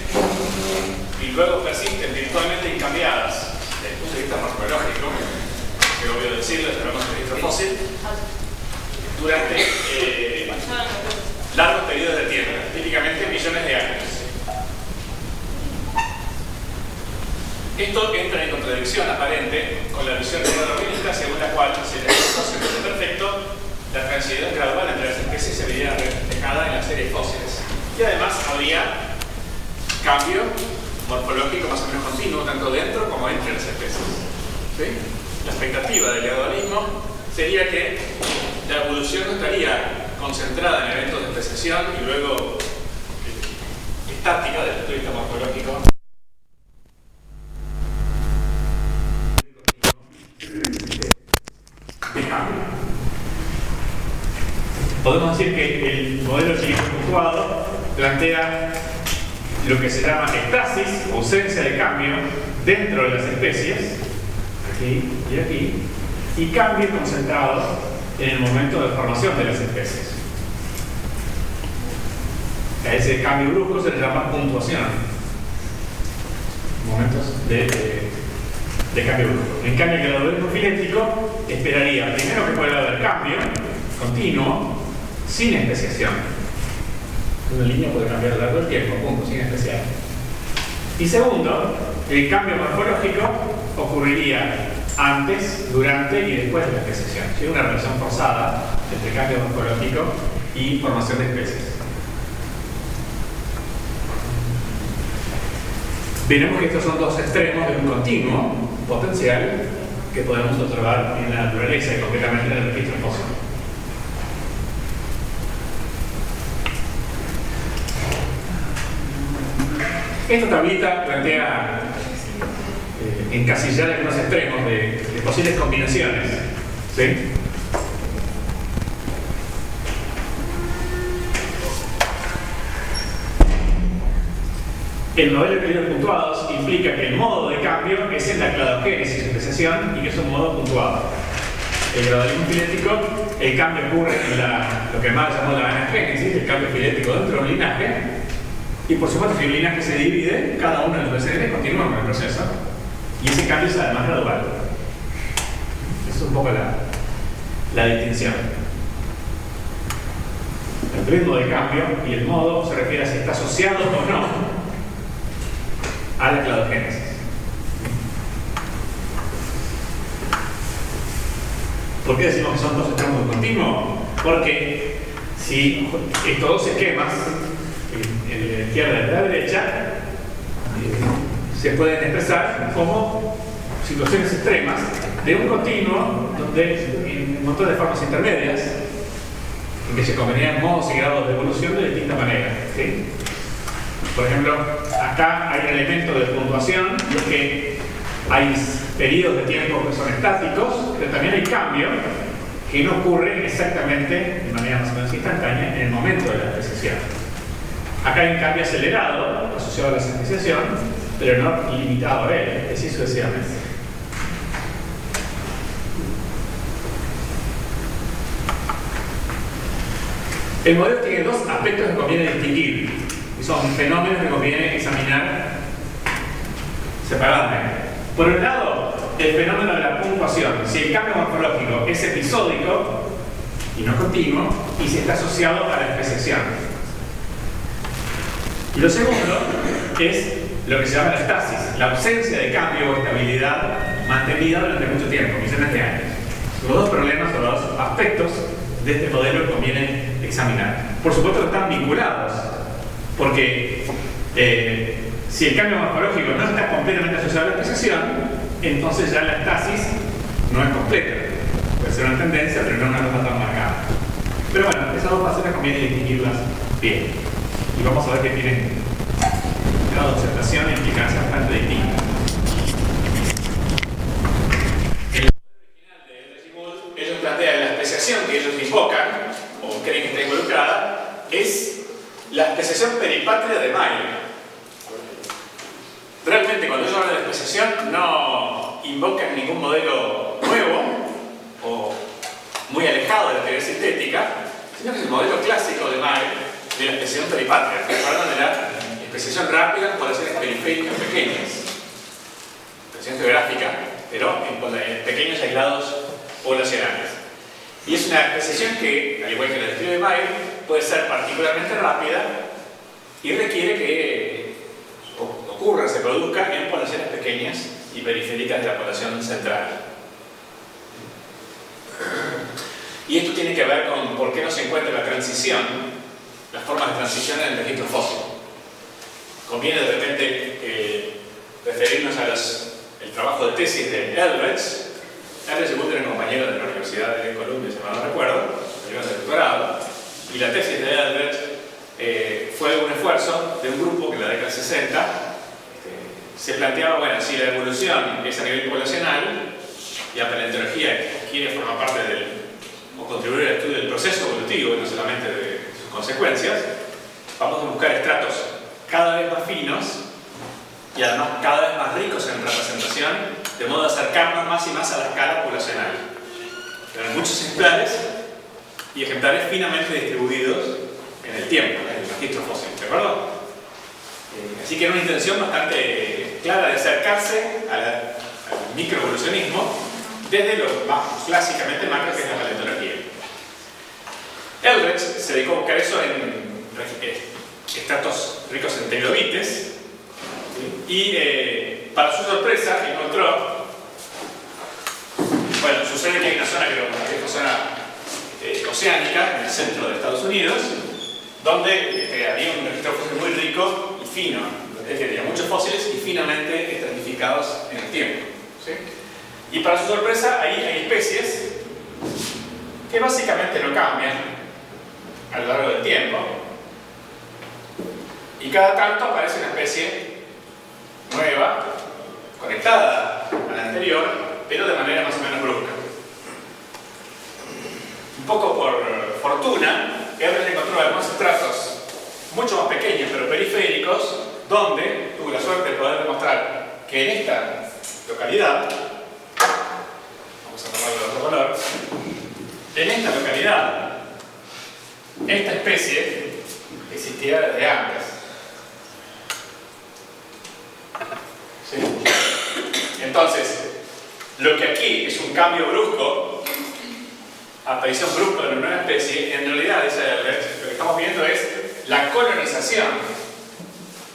y luego persisten virtualmente incambiadas desde el punto de vista morfológico, que obvio decirlo, tenemos el registro fósil durante largos periodos de tiempo, típicamente millones de años. Esto entra en contradicción aparente con la visión neurodarwinista según la cual si el registro fósil es perfecto, la transición gradual entre las especies se vería reflejada en las series fósiles. Y además habría cambio morfológico más o menos continuo, tanto dentro como entre las especies. ¿Sí? La expectativa del gradualismo sería que la evolución no estaría concentrada en eventos de especiación y luego estática desde el punto de vista morfológico. De cambio. Podemos decir que el modelo de equilibrio puntuado plantea lo que se llama estasis, ausencia de cambio dentro de las especies, aquí y aquí, y cambio concentrado en el momento de formación de las especies. A ese cambio brusco se le llama puntuación. Momentos de cambio brusco. En cambio, el gradualismo filético esperaría primero que pueda haber cambio continuo sin especiación. Una línea puede cambiar a lo largo del tiempo, punto, sin especial. Y segundo, el cambio morfológico ocurriría antes, durante y después de la especiación. Hay una relación forzada entre cambio morfológico y formación de especies. Veremos que estos son dos extremos de un continuo potencial que podemos observar en la naturaleza y concretamente en el registro fósil. Esta tablita plantea encasillar algunos extremos de posibles combinaciones. ¿Sí? El modelo de equilibrios puntuados implica que el modo de cambio es en la cladogénesis o especiación y que es un modo puntuado. El gradualismo filético, el cambio ocurre en lo que Marx llamó la anagénesis, el cambio filético dentro de un linaje. Y por supuesto, si un linaje se divide, cada uno de los descendientes continúa con el proceso. Y ese cambio es además gradual. Esa es un poco la distinción. El ritmo de cambio y el modo se refiere a si está asociado o no a la cladogénesis. ¿Por qué decimos que son dos extremos de continuo? Porque si estos dos esquemas, el de la izquierda y el de la derecha, se pueden expresar como situaciones extremas de un continuo donde en un montón de formas intermedias en que se convenían modos y grados de evolución de distinta manera. ¿Sí? Por ejemplo, acá hay un elemento de puntuación, y es que hay periodos de tiempo que son estáticos, pero también hay cambio que no ocurre exactamente de manera más o menos instantánea en el momento de la especiación. Acá hay un cambio acelerado asociado a la especiación, pero no limitado a él, así sucesivamente. El modelo tiene dos aspectos que conviene distinguir, y son fenómenos que conviene examinar separadamente. Por un lado, el fenómeno de la puntuación, si el cambio morfológico es episódico y no continuo, y si está asociado a la especiación. Y lo segundo es lo que se llama la estasis, la ausencia de cambio o estabilidad mantenida durante mucho tiempo, millones de años. Los dos problemas o los dos aspectos de este modelo que conviene examinar. Por supuesto que están vinculados, porque si el cambio morfológico no está completamente asociado a la especiación, entonces ya la estasis no es completa. Puede ser una tendencia, pero no una cosa tan marcada. Pero bueno, esas dos facetas conviene distinguirlas bien. Y vamos a ver que tienen grado de observación e implicancias bastante distintas. En el modelo original de Regimold, ellos plantean la especiación que ellos invocan, o creen que está involucrada, es la especiación peripatria de Mayer. Realmente, cuando ellos hablan de especiación, no invocan ningún modelo nuevo o muy alejado de la teoría sintética, sino que es el modelo clásico de Mayer de la especiación peripatria. Hablan de la especiación rápida en poblaciones periféricas pequeñas, especiación geográfica, pero en pequeños aislados poblacionales. Y es una especiación que, al igual que la del estudio de Mayer, puede ser particularmente rápida y requiere que ocurra, se produzca en poblaciones pequeñas y periféricas de la población central. Y Y esto tiene que ver con por qué no se encuentra la transición, las formas de transición en el registro fósil. Conviene de repente referirnos al trabajo de tesis de Eldredge. Eldredge era un compañero de la Universidad de Columbia, si mal no recuerdo, de doctorado, y la tesis de Eldredge fue un esfuerzo de un grupo que en la década del 60 se planteaba, bueno, si la evolución es a nivel poblacional y la paleontología quiere formar parte o contribuir al estudio del proceso evolutivo y no solamente de sus consecuencias, vamos a buscar estratos cada vez más finos y además cada vez más ricos en representación, de modo de acercarnos más y más a la escala poblacional. Tener muchos ejemplares y ejemplares finamente distribuidos en el tiempo, en el registro fósil, ¿de acuerdo? Así que era una intención bastante clara de acercarse al microevolucionismo desde lo más clásicamente macro que es la paleontología. Eldredge se dedicó a buscar eso en estratos ricos en trilobites y para su sorpresa encontró, bueno, sucede que hay una zona que es una zona oceánica en el centro de Estados Unidos donde había un registro fósil muy rico y fino, es decir, había muchos fósiles y finamente estratificados en el tiempo, ¿sí? Y para su sorpresa ahí hay especies que básicamente no cambian a lo largo del tiempo y cada tanto aparece una especie nueva, conectada a la anterior, pero de manera más o menos brusca. Un poco por fortuna, Eldredge encontró algunos estratos mucho más pequeños pero periféricos donde tuve la suerte de poder demostrar que en esta localidad, vamos a tomarlo de otro color, en esta localidad esta especie existía desde antes. ¿Sí? Entonces, lo que aquí es un cambio brusco, aparición brusca de una nueva especie, en realidad lo que estamos viendo es la colonización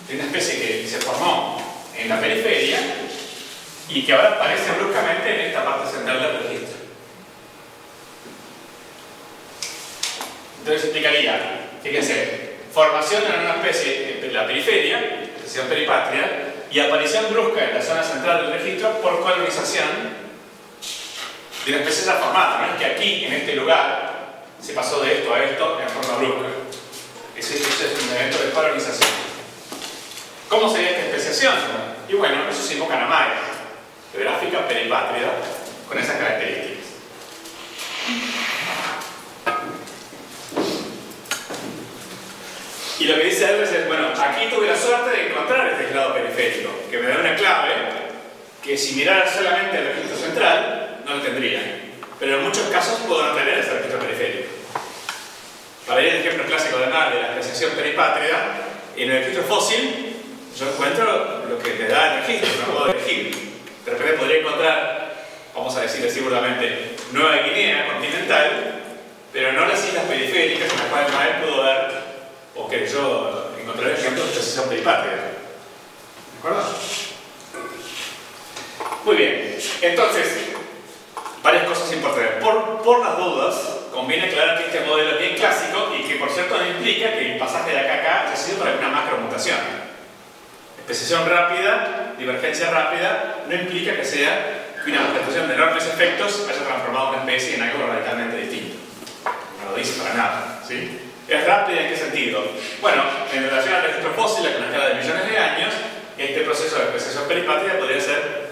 de una especie que se formó en la periferia y que ahora aparece bruscamente en esta parte central del registro. Entonces explicaría, fíjense, formación de una nueva especie en la periferia, expresión peripatria, y aparición brusca en la zona central del registro por colonización de una especie ya formada. No es que aquí, en este lugar, se pasó de esto a esto en forma brusca. Ese es un evento de colonización. ¿Cómo sería esta especiación? Y bueno, eso se invoca Namae, geográfica peripátrida, con esas características. Y lo que dice Eldredge es, bueno, aquí tuve la suerte de encontrar este aislado periférico, que me da una clave que si mirara solamente el registro central, no lo tendría. Pero en muchos casos puedo no tener ese registro periférico. Para ir al ejemplo clásico además de la especiación peripátrida, en el registro fósil yo encuentro lo que te da el registro, no puedo elegir. De repente podría encontrar, vamos a decir así burdamente, Nueva Guinea continental, pero no las islas periféricas en las cuales más pudo ver o que yo encontraré ejemplos de especiación peripátrida. ¿De acuerdo? Muy bien, entonces, varias cosas importantes. Por las dudas, conviene aclarar que este modelo es bien clásico y que, por cierto, no implica que el pasaje de acá a acá haya sido para una macromutación. Especiación rápida, divergencia rápida, no implica que sea que una manifestación de enormes efectos haya transformado una especie en algo radicalmente distinto. No lo dice para nada, ¿sí? ¿Es rápida en qué sentido? Bueno, en relación al registro fósil, a una escala de millones de años, este proceso de especiación peripátrida podría ser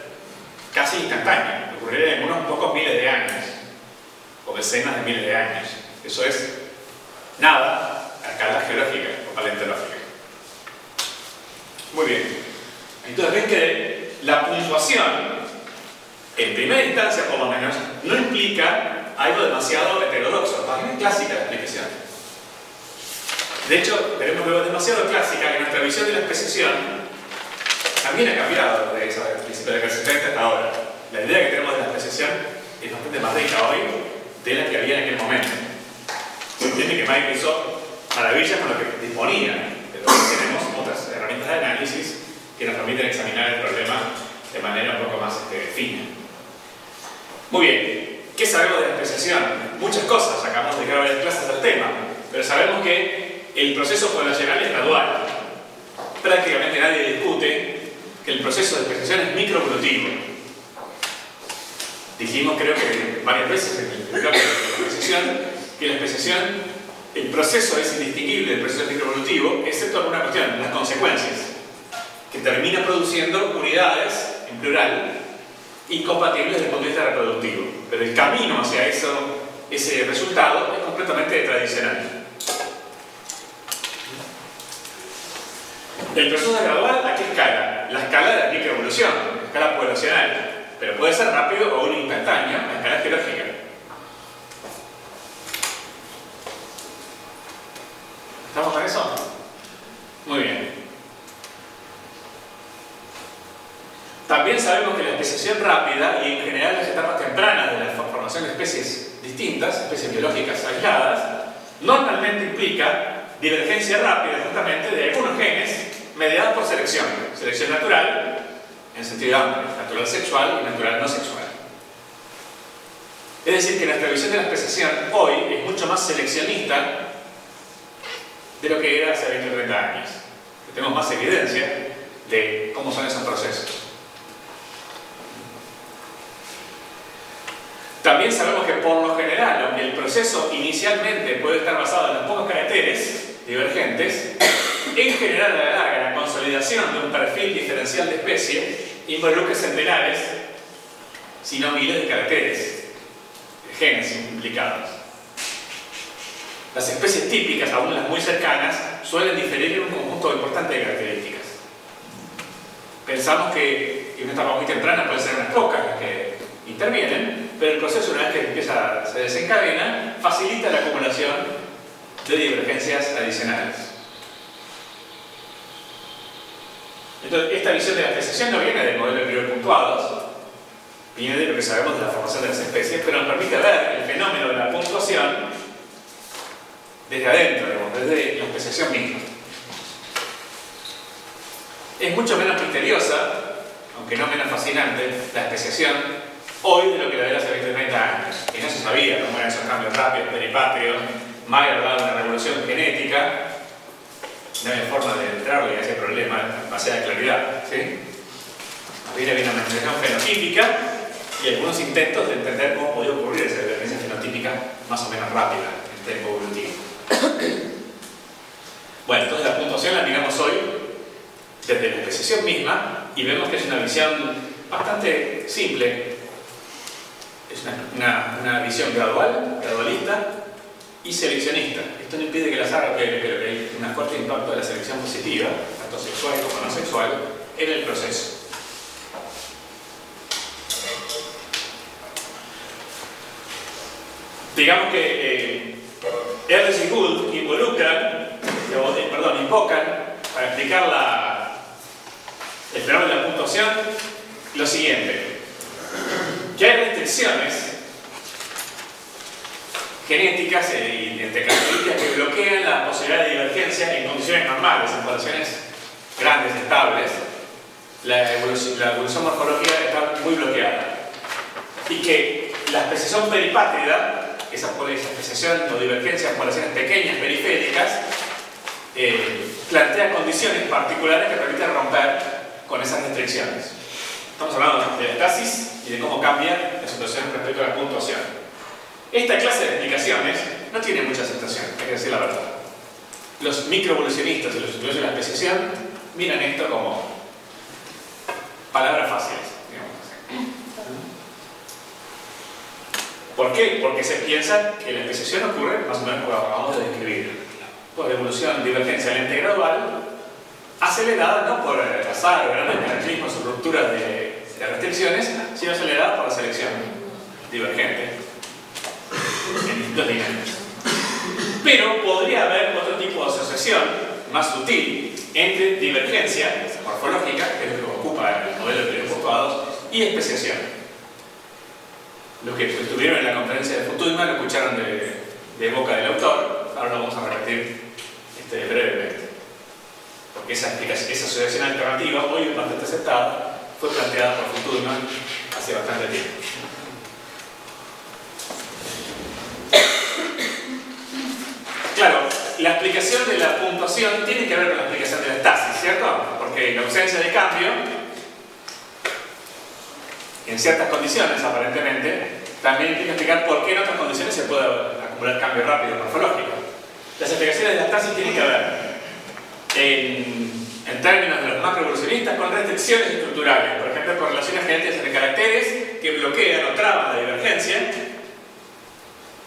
casi instantáneo, ocurriría en unos pocos miles de años, o decenas de miles de años. Eso es nada a escala geológica o paleontológica. Muy bien. Entonces ven que la puntuación, en primera instancia por lo menos, no implica algo demasiado heterodoxo, más bien clásica la explicación. De hecho, veremos luego demasiado clásica que nuestra visión de la especiación también ha cambiado desde el principio de la clasificación hasta ahora. La idea que tenemos de la especiación es bastante más rica hoy de la que había en aquel momento. Se entiende que Mike hizo maravillas con lo que disponía, pero hoy tenemos otras herramientas de análisis que nos permiten examinar el problema de manera un poco más fina. Muy bien, ¿qué sabemos de la especiación? muchas cosas, acabamos de crear varias clases del tema, pero sabemos que el proceso poblacional es gradual. Prácticamente nadie discute que el proceso de especiación es microevolutivo. Dijimos, creo que varias veces en el bloque de la especiación, que la especiación, el proceso es indistinguible del proceso microevolutivo, excepto alguna cuestión, las consecuencias, que termina produciendo unidades, en plural, incompatibles desde el punto de vista reproductivo. Pero el camino hacia ese resultado es completamente tradicional. El proceso es gradual, ¿a qué escala? La escala de la microevolución, la escala poblacional. Pero puede ser rápido o instantáneo, la escala geológica. ¿Estamos con eso? Muy bien. También sabemos que la especiación rápida y en general las etapas tempranas de la formación de especies distintas, especies biológicas aisladas, normalmente implica divergencia rápida justamente de algunos genes mediados por selección. Selección natural, en sentido amplio, natural sexual y natural no sexual. Es decir, que nuestra visión de la especiación hoy es mucho más seleccionista de lo que era hace 20 o 30 años. Tenemos más evidencia de cómo son esos procesos. También sabemos que por lo general, aunque el proceso inicialmente puede estar basado en los pocos caracteres divergentes, en general a la larga la consolidación de un perfil diferencial de especie involucra centenares, si no miles de caracteres, de genes implicados. Las especies típicas, aún las muy cercanas, suelen diferir en un conjunto importante de características. Pensamos que en una etapa muy temprana pueden ser unas pocas las que intervienen, pero el proceso, una vez que se desencadena, facilita la acumulación de divergencias adicionales. Entonces, esta visión de la especiación no viene del modelo de Prior puntuados, viene de lo que sabemos de la formación de las especies, pero nos permite ver el fenómeno de la puntuación desde adentro, digamos, desde la especiación misma. Es mucho menos misteriosa, aunque no menos fascinante, la especiación hoy de lo que la era hace 20 o 30 años. Y no se sabía cómo eran esos cambios rápidos, peripatrios, Mayer daba una revolución genética. No había forma de entrarle a ese problema con demasiada claridad, ¿sí? Había una manifestación fenotípica y algunos intentos de entender cómo podía ocurrir esa divergencia fenotípica más o menos rápida en tiempo evolutivo. Bueno, entonces la puntuación la miramos hoy desde la especiación misma y vemos que es una visión bastante simple. Es una visión gradualista y seleccionista. Esto no impide que las haga, pero que hay un fuerte impacto de la selección positiva, tanto sexual como no sexual, en el proceso. Digamos que Ellis y Gould invocan para explicar el fenómeno de la puntuación lo siguiente: que hay restricciones genéticas y de características que bloquean la posibilidad de divergencia en condiciones normales, en poblaciones grandes, estables. La evolución morfológica está muy bloqueada. Y que la especiación peripátrida, esa especiación o divergencia en poblaciones pequeñas, periféricas, plantea condiciones particulares que permiten romper con esas restricciones. Estamos hablando de la estasis y de cómo cambia la situación respecto a la puntuación. Esta clase de explicaciones no tiene mucha aceptación, hay que decir la verdad. Los microevolucionistas y los estudiosos de la especiación miran esto como palabras fáciles, digamos. ¿Por qué? Porque se piensa que la especiación ocurre más o menos como acabamos de describir, por evolución, divergencia lenta y gradual, acelerada no por azar o grandes cataclismos o rupturas de restricciones, sino acelerada por la selección divergente en distintos dinámicos. Pero podría haber otro tipo de asociación más sutil entre divergencia morfológica, que es lo que ocupa el modelo de Prior puntuados, y especiación. Los que estuvieron en la conferencia de Futuyma lo escucharon de boca del autor, ahora lo vamos a repetir brevemente. Porque esa asociación alternativa, hoy bastante aceptada, fue planteada por Futuyma hace bastante tiempo. explicación de la puntuación tiene que ver con la explicación de la estasis, ¿cierto? Porque la ausencia de cambio, en ciertas condiciones aparentemente, también tiene que explicar por qué en otras condiciones se puede acumular cambio rápido morfológico. Las explicaciones de la estasis tienen que ver, en términos de los macroevolucionistas, con restricciones estructurales, por ejemplo, correlaciones genéticas entre caracteres que bloquean o traban la divergencia,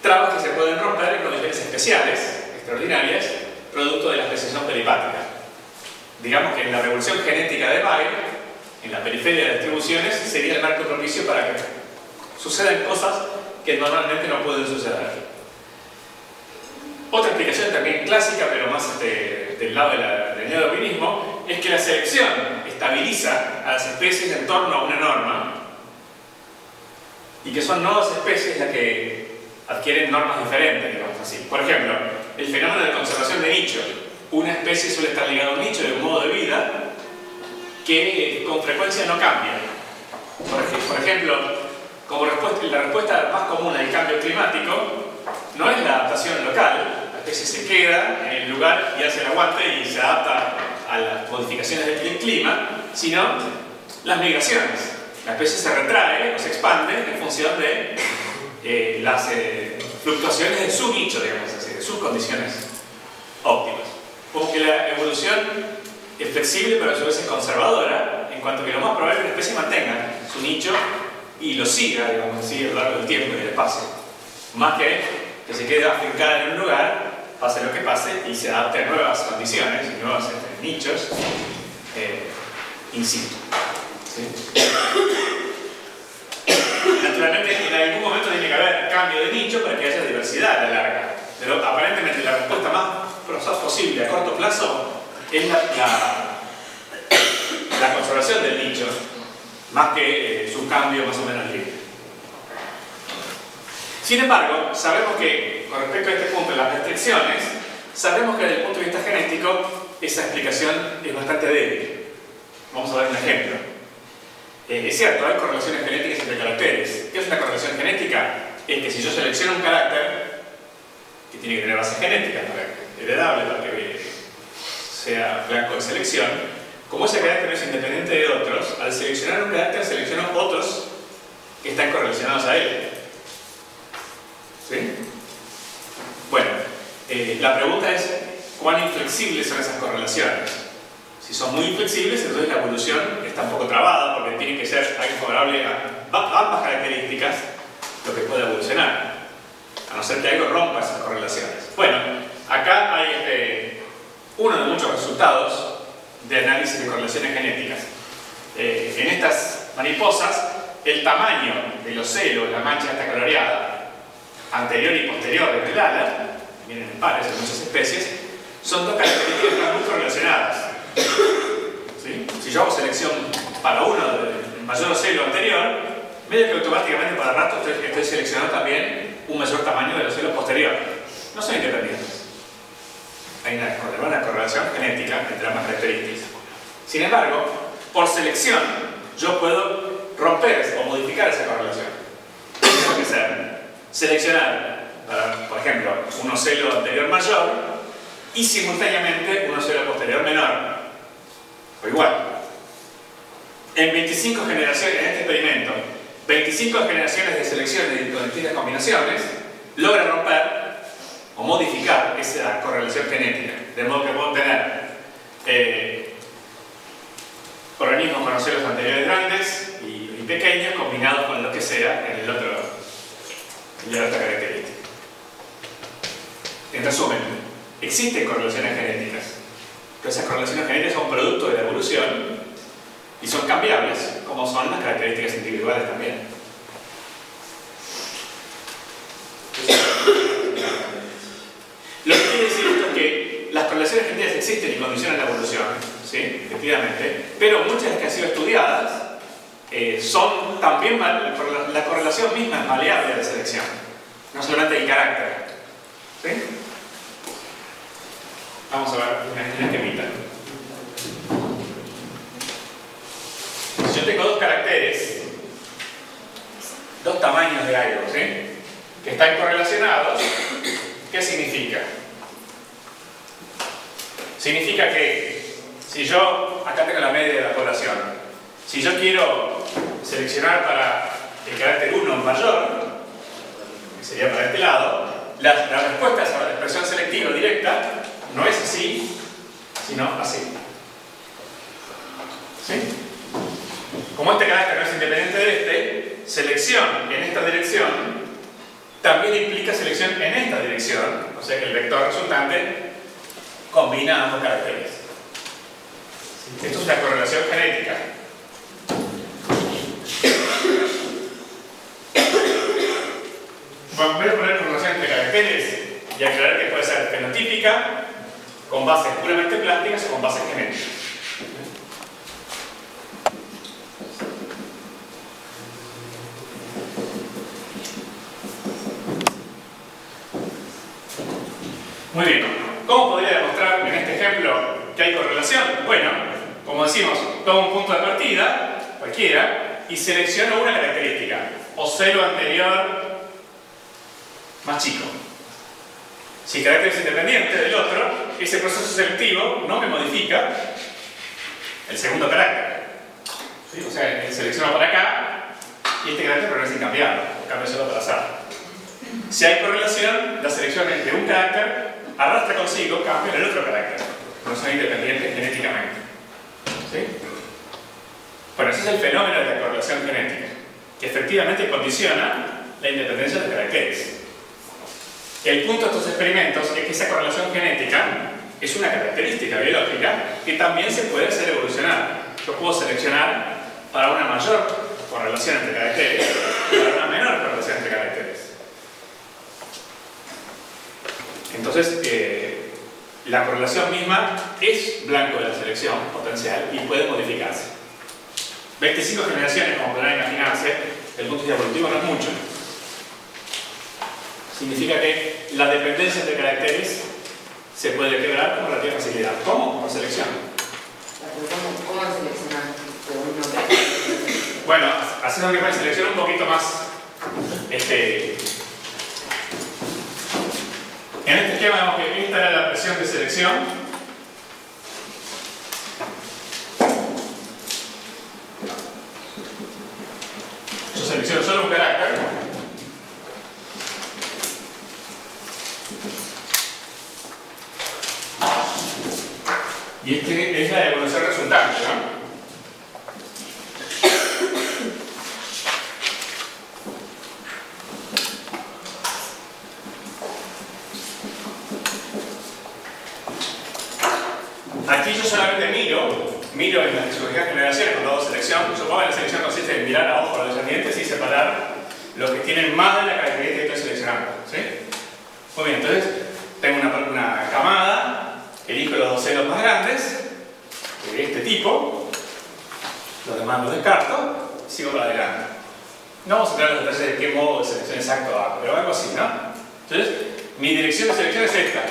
trabas que se pueden romper en condiciones especiales, extraordinarias, producto de la especiación peripática. Digamos que en la revolución genética de Bayer, en la periferia de las distribuciones, sería el marco propicio para que sucedan cosas que normalmente no pueden suceder. Otra explicación también clásica, pero más del lado del neodarwinismo, es que la selección estabiliza a las especies en torno a una norma y que son nuevas especies las que adquieren normas diferentes, digamos así. Por ejemplo, el fenómeno de conservación de nicho. Una especie suele estar ligada a un nicho de un modo de vida que con frecuencia no cambia. Por ejemplo, como la respuesta más común al cambio climático no es la adaptación local. La especie se queda en el lugar y hace el aguante y se adapta a las modificaciones del clima, sino las migraciones. La especie se retrae o se expande en función de las fluctuaciones de su nicho, digamos así, de sus condiciones óptimas. Como que la evolución es flexible pero a su vez es conservadora, en cuanto que lo más probable es que la especie mantenga su nicho y lo siga, digamos así, a lo largo del tiempo y del espacio. Más que se quede afincada en un lugar, pase lo que pase, y se adapte a nuevas condiciones y nuevos nichos in situ. ¿Sí? Naturalmente, en algún momento tiene que haber cambio de nicho para que haya diversidad a la larga. Pero aparentemente la respuesta más posible a corto plazo es la conservación del nicho, más que su cambio más o menos libre. Sin embargo, sabemos que, con respecto a este punto de las restricciones, sabemos que desde el punto de vista genético esa explicación es bastante débil. Vamos a ver un ejemplo. Es cierto, hay correlaciones genéticas entre caracteres. ¿Qué es una correlación genética? Es que si yo selecciono un carácter, que tiene que tener base genética, heredable para que sea blanco de selección, como ese carácter no es independiente de otros, al seleccionar un carácter selecciono otros que están correlacionados a él. ¿Sí? Bueno, la pregunta es ¿cuán inflexibles son esas correlaciones? Si son muy inflexibles, entonces la evolución está un poco trabada porque tiene que ser algo favorable a ambas características lo que puede evolucionar, a no ser que algo rompa esas correlaciones. Bueno, acá hay uno de muchos resultados de análisis de correlaciones genéticas. En estas mariposas, el tamaño del ocelo, la mancha esta coloreada, anterior y posterior en el ala, vienen en pares en muchas especies, son dos características muy correlacionadas. ¿Sí? Si yo hago selección para uno del mayor ocelo anterior, medio que automáticamente para el rato estoy seleccionando también un mayor tamaño del ocelo posterior. No son independientes. Hay una correlación genética entre ambas características. Sin embargo, por selección, yo puedo romper o modificar esa correlación. ¿Qué tengo que hacer? Seleccionar, por ejemplo, un ocelo anterior mayor y simultáneamente un ocelo posterior menor. O igual. En 25 generaciones, en este experimento, 25 generaciones de selecciones con distintas combinaciones, logra romper o modificar esa correlación genética. De modo que puedo tener organismos con ocelos anteriores grandes y pequeños combinados con lo que sea en la otra característica. En resumen, existen correlaciones genéticas, pero esas correlaciones genéticas son producto de la evolución y son cambiables, como son las características individuales también. Lo que quiere decir esto es que las correlaciones genéticas existen y condicionan la evolución, ¿sí? Efectivamente, pero muchas de las que han sido estudiadas son también, la correlación misma es maleable de la selección, no solamente el carácter. ¿Sí? Vamos a ver un esquemita. Si yo tengo dos caracteres, dos tamaños de algo, ¿sí? Que están correlacionados, ¿qué significa? Significa que si yo, acá tengo la media de la población, si yo quiero seleccionar para el carácter 1 mayor, que sería para este lado, la respuesta a esa expresión selectiva directa no es así, sino así. ¿Sí? Como este carácter no es independiente de este, selección en esta dirección también implica selección en esta dirección, o sea que el vector resultante combina ambos caracteres. Esto es la correlación genética. Bueno, voy a poner correlación entre caracteres y aclarar que puede ser fenotípica, con bases puramente plásticas o con bases genéticas. Muy bien. ¿Cómo podría demostrar en este ejemplo que hay correlación? Bueno, como decimos, tomo un punto de partida, cualquiera, y selecciono una característica. O celo anterior más chico. Si el carácter es independiente del otro, ese proceso selectivo no me modifica el segundo carácter. ¿Sí? O sea, selecciono para acá y este carácter permanece incambiable, cambia solo para azar. Si hay correlación, la selección de un carácter arrastra consigo cambio en el otro carácter, no son independientes genéticamente. ¿Sí? Bueno, ese es el fenómeno de la correlación genética, que efectivamente condiciona la independencia de caracteres. El punto de estos experimentos es que esa correlación genética es una característica biológica que también se puede hacer evolucionar. Yo puedo seleccionar para una mayor correlación entre caracteres y para una menor correlación entre caracteres. Entonces, la correlación misma es blanco de la selección potencial y puede modificarse. 25 generaciones, como podrán imaginarse, desde el punto de vista evolutivo no es mucho. Significa que la dependencia entre caracteres se puede quebrar con relativa facilidad. ¿Cómo? Por selección. ¿Cómo seleccionar? Bueno, haciendo una selección un poquito más en este esquema vemos que esta era la presión de selección. Yo selecciono solo un carácter. Y este es la evolución resultante, ¿no? Aquí yo solamente miro en la fisiología de generaciones cuando hago selección. Supongo que la selección consiste en mirar a ojo a los descendientes y separar los que tienen más de la característica que estoy seleccionando. ¿Sí? Muy bien, entonces tengo una camada, elijo los dos celos más grandes, de este tipo, los demás los descarto y sigo para adelante. No vamos a entrar en los detalles de qué modo de selección exacto hago, pero algo así, ¿no? Entonces, mi dirección de selección es esta.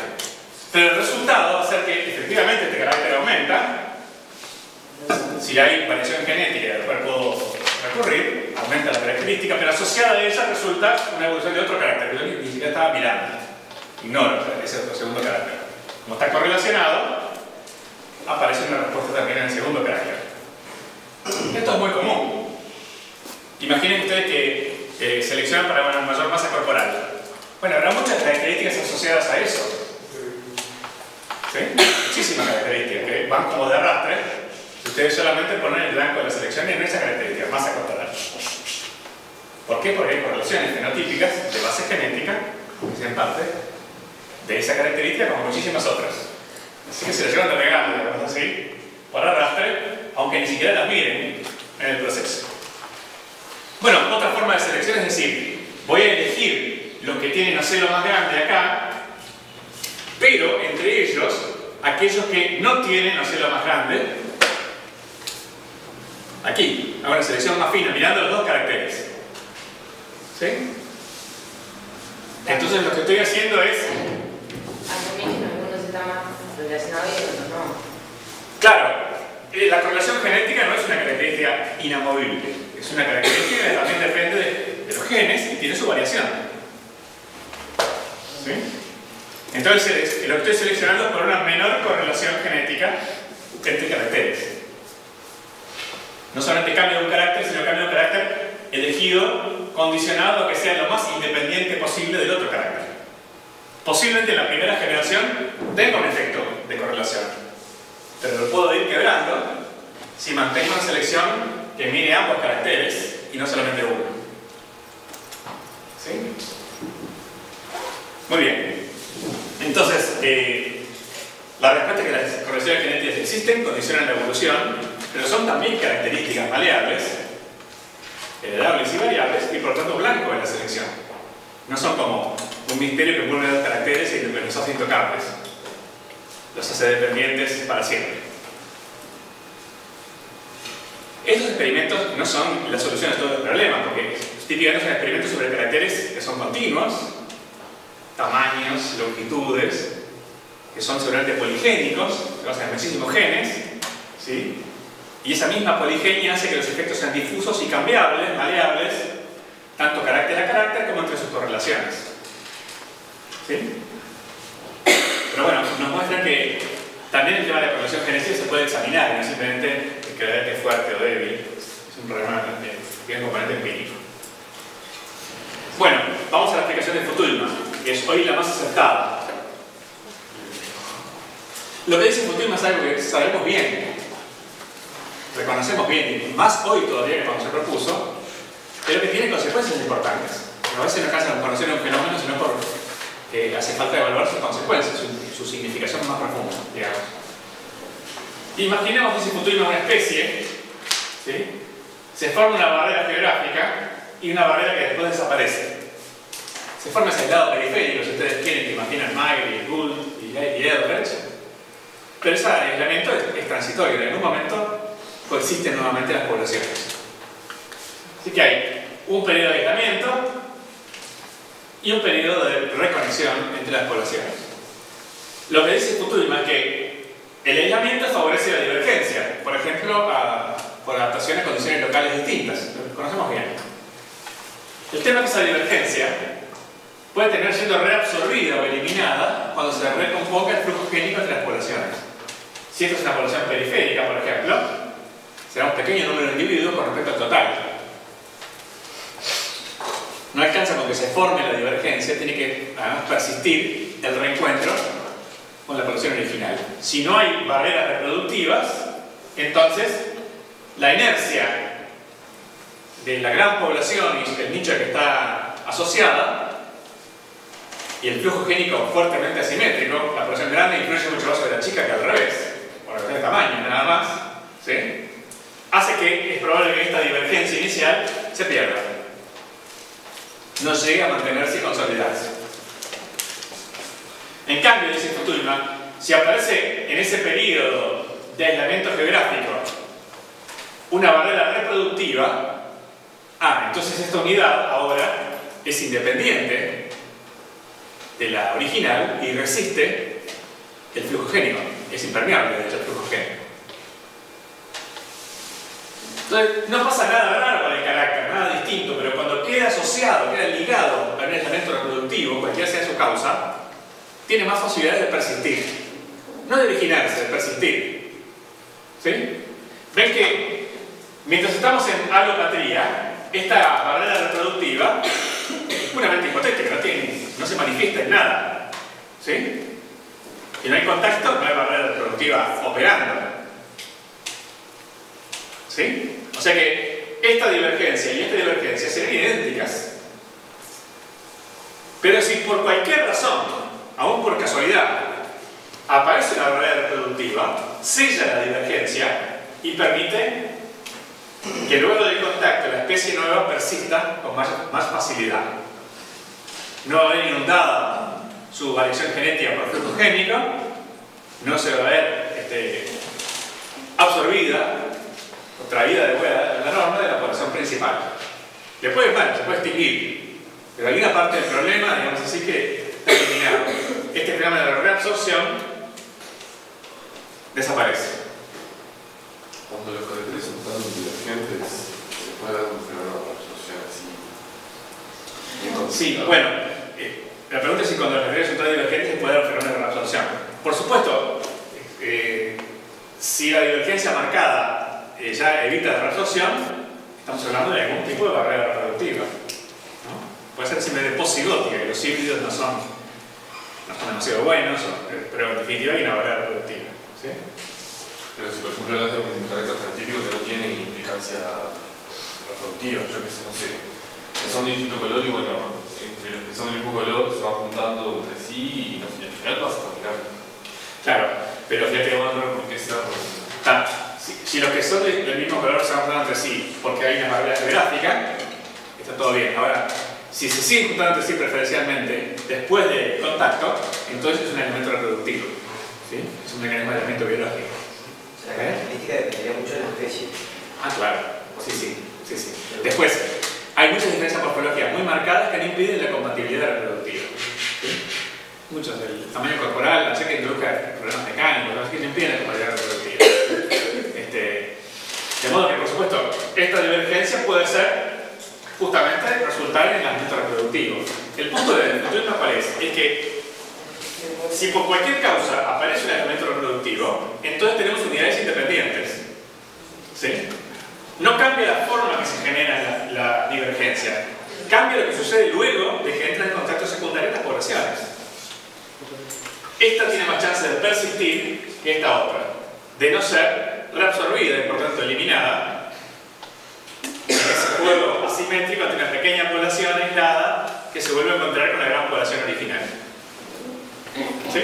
Pero el resultado va a ser que efectivamente este carácter aumenta. Si hay variación genética del cual puedo recurrir, aumenta la característica, pero asociada a ella resulta una evolución de otro carácter que yo ni siquiera estaba mirando. Ignoro ese otro segundo carácter. Como está correlacionado, aparece una respuesta también en el segundo carácter. Esto es muy común. Imaginen ustedes que seleccionan para una mayor masa corporal. Bueno, habrá muchas características asociadas a eso. ¿Sí? Muchísimas características que van como de arrastre. Si ustedes solamente ponen el blanco de la selección en esa característica, masa corporal. ¿Por qué? Porque hay correlaciones fenotípicas de base genética, que sean parte de esa característica, como muchísimas otras. Así que se las llevan regando, digamos así, por arrastre, aunque ni siquiera las miren en el proceso. Bueno, otra forma de selección es decir, voy a elegir los que tienen ocelo más grande acá, pero entre ellos, aquellos que no tienen ocelo más grande, aquí, hago una selección más fina, mirando los dos caracteres. ¿Sí? Entonces lo que estoy haciendo es... Asumir que algunos están más relacionados y otros no. Claro, la correlación genética no es una característica inamovible, es una característica que también depende de los genes y tiene su variación. ¿Sí? Entonces lo estoy seleccionando por una menor correlación genética entre caracteres. No solamente cambio de un carácter, sino cambio de un carácter elegido, condicionado a que sea lo más independiente posible del otro carácter. Posiblemente en la primera generación tenga un efecto de correlación, pero lo puedo ir quebrando si mantengo una selección que mire ambos caracteres y no solamente uno. ¿Sí? Muy bien. Entonces, la respuesta es que las correlaciones genéticas existen, condicionan la evolución, pero son también características maleables, heredables y variables, y por tanto blanco en la selección. No son como un misterio que envuelve dos caracteres y los hace intocables. Los hace dependientes para siempre. Estos experimentos no son la solución a todos los problemas, porque típicamente son experimentos sobre caracteres que son continuos, tamaños, longitudes, que son seguramente poligénicos, se basan en muchísimos genes, ¿sí? Y esa misma poligenia hace que los efectos sean difusos y cambiables, maleables, tanto carácter a carácter como entre sus correlaciones. ¿Sí? Pero bueno, nos muestran que también el tema de la correlación genética se puede examinar, no simplemente creer que es fuerte o débil, es un problema que tiene un componente empírico. Bueno, vamos a la explicación de Futuyma, que es hoy la más acertada. Lo que dice Futuyma es algo que sabemos bien, reconocemos bien, y más hoy todavía que cuando se propuso, pero que tiene consecuencias importantes. A veces no alcanza a conocer un fenómeno, sino porque hace falta evaluar sus consecuencias, su significación más profunda, digamos. Imaginemos, dice Futuyma, una especie, ¿sí? Se forma una barrera geográfica y una barrera que después desaparece. Se forma ese aislado periférico, si ustedes quieren, que imaginan Magritte, Gould y Eldredge, pero ese aislamiento es transitorio, en un momento coexisten nuevamente las poblaciones. Así que hay un periodo de aislamiento y un periodo de reconexión entre las poblaciones. Lo que dice Futuyma es que el aislamiento favorece la divergencia, por ejemplo, por adaptaciones a condiciones locales distintas, lo conocemos bien. El tema es que esa divergencia puede tener siendo reabsorbida o eliminada cuando se recomponga el flujo génico entre las poblaciones. Si esto es una población periférica, por ejemplo, será un pequeño número de individuos con respecto al total. No alcanza con que se forme la divergencia, tiene que además persistir el reencuentro con la población original. Si no hay barreras reproductivas, entonces la inercia de la gran población y el nicho que está asociada y el flujo génico fuertemente asimétrico, la población grande influye mucho más sobre la chica que al revés, por la cuestión de tamaño, nada más, ¿sí? Hace que es probable que esta divergencia inicial se pierda, no llegue a mantenerse y consolidarse. En cambio, dice Futuyma, si aparece en ese periodo de aislamiento geográfico una barrera reproductiva, entonces esta unidad ahora es independiente de la original y resiste el flujo génico, es impermeable de hecho el flujo génico. Entonces, no pasa nada raro con el carácter, nada distinto, pero cuando queda asociado, queda ligado a un aislamiento reproductivo, cualquiera sea su causa, tiene más posibilidades de persistir. No de originarse, de persistir. ¿Sí? Ven que mientras estamos en alopatría, esta barrera reproductiva es puramente hipotética, no se manifiesta en nada. ¿Sí? Si no hay contacto, no hay barrera reproductiva operando. ¿Sí? O sea que esta divergencia y esta divergencia serían idénticas. Pero si por cualquier razón, aún por casualidad, aparece una barrera reproductiva, sella la divergencia y permite que luego del contacto la especie nueva persista con más facilidad. No va a haber inundada su variación genética por flujo génico, no se va a ver absorbida o traída de vuelta a la norma de la población principal. Le puede se puede extinguir, pero hay una parte del problema, digamos así, que está eliminado. Este fenómeno de reabsorción desaparece. Cuando los caracteres son tan divergentes, se puede dar un fenómeno de reabsorción así. Sí, bueno, La pregunta es si cuando las categorías son todas divergentes se puede dar un fenómeno de reabsorción. Por supuesto, si la divergencia marcada ya evita la reabsorción, estamos hablando de algún tipo de barrera reproductiva, ¿no? Puede ser simplemente posigótica, que los híbridos no son demasiado buenos, pero en definitiva hay una barrera reproductiva, ¿sí? Pero si por ejemplo hablas de un carácter científico que no tiene implicancia reproductiva, yo que sé, no sé, que son de distinto color y bueno, entre los que son del mismo color se van juntando entre sí y al final vas a terminar. Claro, pero Ya fíjate, te vamos a ver por qué se da. si los que son del mismo color se van juntando entre sí porque hay una barrera geográfica, está todo bien. Ahora, si se siguen juntando entre sí preferencialmente después del contacto, entonces es un elemento reproductivo, ¿sí? Es un mecanismo de elemento biológico. La característica dependería mucho de la especie. Ah, claro, sí. Después, hay muchas diferencias morfológicas muy marcadas que no impiden la compatibilidad reproductiva, ¿sí? Muchos, el tamaño corporal, hace que introduzca problemas mecánicos, que no impiden la compatibilidad reproductiva. De modo que, por supuesto, esta divergencia puede ser justamente resultar en el elemento reproductivo. El punto de esto, ¿cuál es? Es que si por cualquier causa aparece un elemento reproductivo, entonces tenemos unidades independientes, ¿sí? No cambia la forma que se genera la divergencia, cambia lo que sucede luego de que entran en contacto secundario las poblaciones. Esta tiene más chance de persistir que esta otra, de no ser reabsorbida y por tanto eliminada. Ese juego asimétrico ante una pequeña población aislada que se vuelve a encontrar con la gran población original. ¿Sí?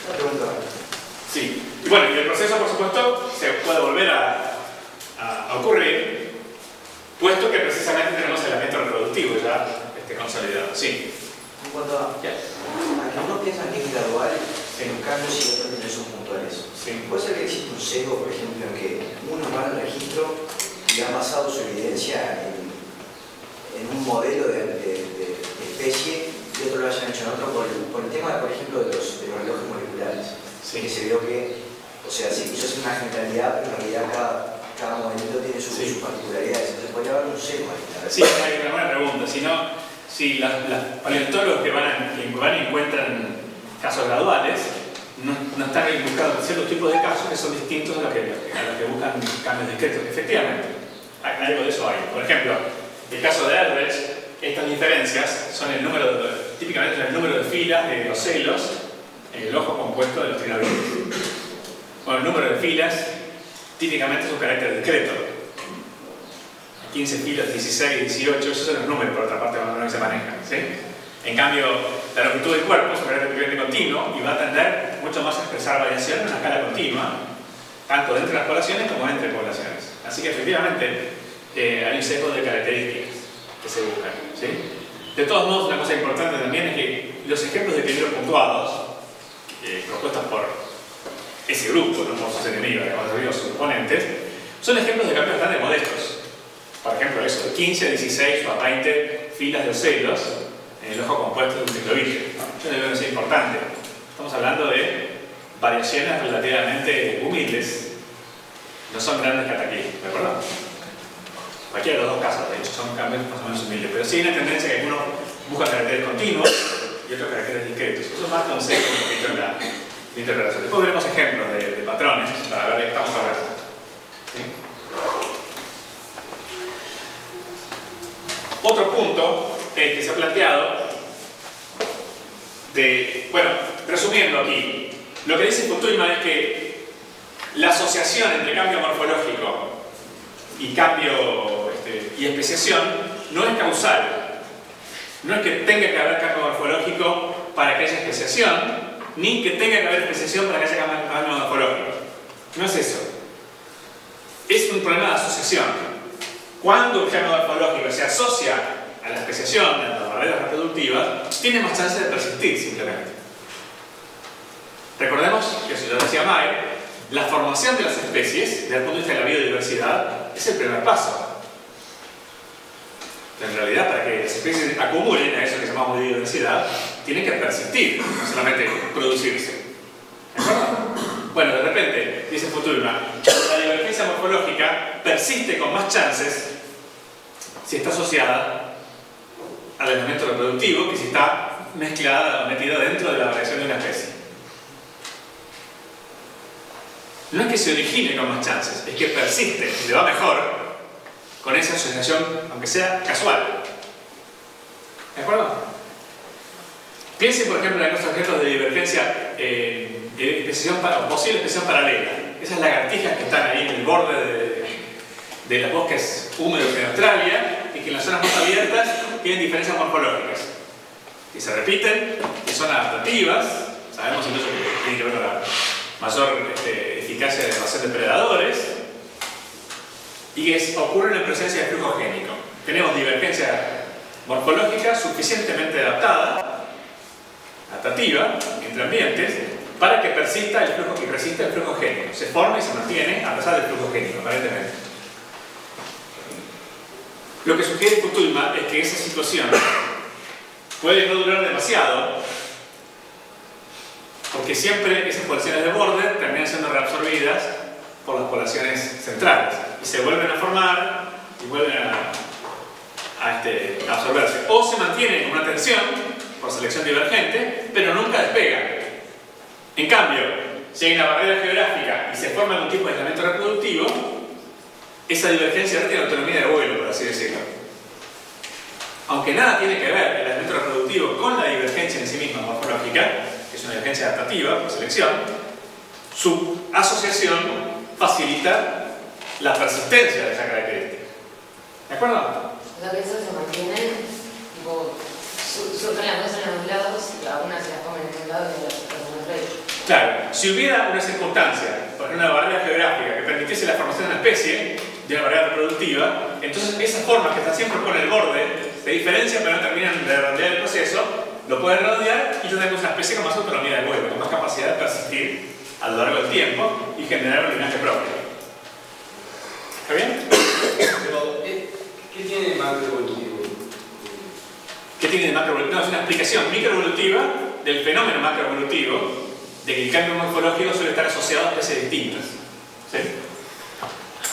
Una pregunta. Sí. Y bueno, y el proceso, por supuesto, se puede volver a ocurrir, puesto que precisamente tenemos el elemento reproductivo ya consolidado. Sí. En cuanto a que uno piensa que es gradual en los cambios y otros que son puntuales. Sí. ¿Puede ser que existe un sesgo, por ejemplo, en que uno va al registro y ha basado su evidencia en un modelo de especie y otro lo hayan hecho en otro por el tema, por ejemplo, de los relojes moleculares? Sí. Que se vio que, o sea, se quiso hacer una generalidad, pero en realidad cada movimiento tiene sus particularidades. Entonces podría haber un sesgo ahí. Sí, hay una buena pregunta. Si los paleontólogos que van y encuentran casos graduales no están buscando ciertos tipos de casos que son distintos a los que buscan cambios discretos. Efectivamente, algo de eso hay. Por ejemplo, el caso de Eldredge, estas diferencias son típicamente el número de filas de ocelos en el ojo compuesto de los trilobites. Bueno, el número de filas típicamente es un carácter discreto. 15 filas, 16, 18, esos son los números por otra parte que se manejan, ¿sí? En cambio, la longitud del cuerpo es un carácter típicamente continuo y va a tender mucho más a expresar variación en una escala continua, tanto entre las poblaciones como entre poblaciones. Así que efectivamente hay un sesgo de características que se buscan, ¿sí? De todos modos, una cosa importante también es que los ejemplos de equilibrio puntuados propuestos por ese grupo, no por sus enemigos, digamos, sus oponentes, son ejemplos de cambios bastante modestos. Por ejemplo, eso, de 15 a 16 o a 20 filas de ocelos en el ojo compuesto de un trilobite. Yo no creo que sea importante. Estamos hablando de variaciones relativamente humildes. No son grandes cataclismos, ¿de acuerdo? Cualquiera de los dos casos, de hecho, son cambios más o menos humildes. Pero sí hay una tendencia que uno busca caracteres continuos y otros caracteres discretos. Eso marca un sesgo un poquito en la interrelación. Después veremos ejemplos de patrones para ver de qué estamos hablando. ¿Sí? Otro punto que se ha planteado, bueno, resumiendo aquí, lo que dice Futuyma es que la asociación entre cambio morfológico y cambio y especiación no es causal. No es que tenga que haber cambio morfológico para que haya especiación, ni que tenga que haber especiación para que haya cambio morfológico. No es eso. Es un problema de asociación. Cuando el cambio morfológico se asocia a la especiación, a las barreras reproductivas, tiene más chance de persistir simplemente. Recordemos que, si lo decía May, la formación de las especies, desde el punto de vista de la biodiversidad, es el primer paso. En realidad, para que las especies acumulen a eso que llamamos biodiversidad, tienen que persistir, no solamente producirse. ¿De acuerdo? Bueno, de repente, dice Futuyma, la divergencia morfológica persiste con más chances si está asociada al elemento reproductivo que si está mezclada o metida dentro de la variación de una especie. No es que se origine con más chances, es que persiste y le va mejor con esa asociación, aunque sea casual. ¿De acuerdo? Piensen, por ejemplo, en los objetos de divergencia posible especiación paralela. Esas lagartijas que están ahí en el borde de los bosques húmedos en Australia y que en las zonas más abiertas tienen diferencias morfológicas. Que se repiten, que son adaptativas, sabemos incluso que tiene que ver con la mayor eficacia de evasión de predadores, y que ocurren en presencia de flujo génico. Tenemos divergencia morfológica suficientemente adaptativa entre ambientes para que persista el flujo y resista el flujo génico. Se forma y se mantiene a pesar del flujo génico, aparentemente. Lo que sugiere Futuyma es que esa situación puede no durar demasiado, porque siempre esas poblaciones de borde terminan siendo reabsorbidas por las poblaciones centrales y se vuelven a formar y vuelven a absorberse. O se mantienen con una tensión por selección divergente, pero nunca despegan. En cambio, si hay una barrera geográfica y se forma algún tipo de aislamiento reproductivo, esa divergencia no tiene autonomía de vuelo, por así decirlo. Aunque nada tiene que ver el aislamiento reproductivo con la divergencia en sí misma morfológica, que es una divergencia adaptativa por selección, su asociación facilita la persistencia de esa característica. ¿De acuerdo? O sea que eso se mantiene, tipo, surgen las cosas en los lados y algunas se las comen en un lado y otras en otro. Claro, si hubiera una circunstancia, por una barrera geográfica que permitiese la formación de una especie, de una barrera reproductiva, entonces esas formas que están siempre por el borde se diferencian pero no terminan de redondear el proceso, lo pueden redondear y tenemos una especie con más autonomía de vuelo, con más capacidad de persistir a lo largo del tiempo y generar un linaje propio. ¿Está bien? ¿Qué tiene de macroevolutivo? ¿Qué tiene de macroevolutivo? No, es una explicación microevolutiva del fenómeno macroevolutivo de que el cambio morfológico suele estar asociado a especies distintas. ¿Sí?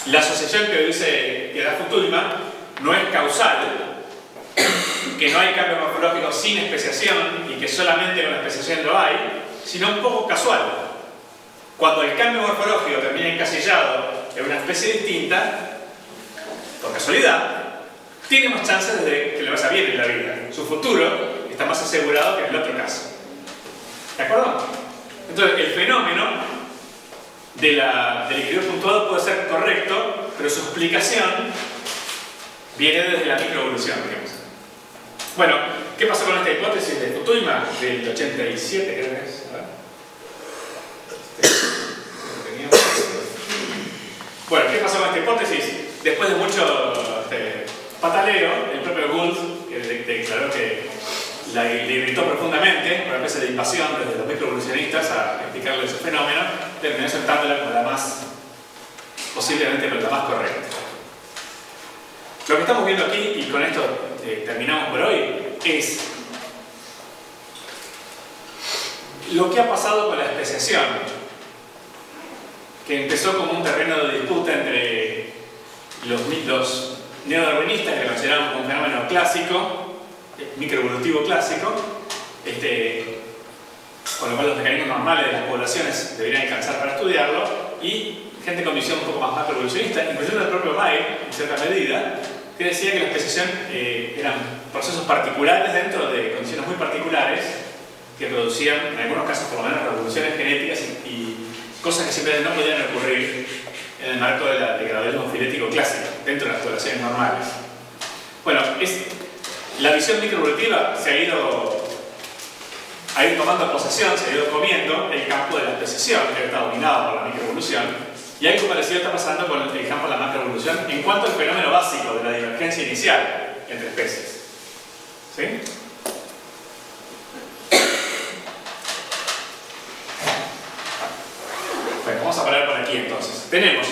La asociación que da Futuyma no es causal, que no hay cambio morfológico sin especiación y que solamente con la especiación lo hay, sino un poco casual. Cuando el cambio morfológico termina encasillado en una especie distinta, por casualidad, tiene más chances de que le vaya bien en la vida. Su futuro está más asegurado que en el otro caso. ¿De acuerdo? Entonces, el fenómeno del equilibrio puntuado puede ser correcto, pero su explicación viene desde la microevolución, digamos. Bueno, ¿qué pasó con esta hipótesis de Futuyma del 87, creo que es? Bueno, ¿qué pasó con esta hipótesis? Después de mucho pataleo, el propio Gould declaró que le irritó profundamente por una especie de invasión desde los microevolucionistas a explicarle ese fenómeno, terminó aceptándola como la más, posiblemente la más correcta. Lo que estamos viendo aquí, y con esto terminamos por hoy, es lo que ha pasado con la especiación, que empezó como un terreno de disputa entre los neodarwinistas, que lo consideraban como un fenómeno clásico, microevolutivo clásico, con lo cual los mecanismos normales de las poblaciones deberían alcanzar para estudiarlo, y gente con visión un poco más macroevolucionista, incluyendo el propio Bayer, en cierta medida, que decía que la especiación eran procesos particulares dentro de condiciones muy particulares que producían, en algunos casos por lo menos, revoluciones genéticas y cosas que simplemente no podían ocurrir en el marco del gradualismo filético clásico, dentro de las poblaciones normales. Bueno, la visión microevolutiva se ha ido tomando posesión, se ha ido comiendo el campo de la especiación, que está dominado por la microevolución, y algo parecido está pasando con el campo de la macroevolución en cuanto al fenómeno básico de la divergencia inicial entre especies. ¿Sí? Bueno, vamos a parar por aquí entonces. Tenemos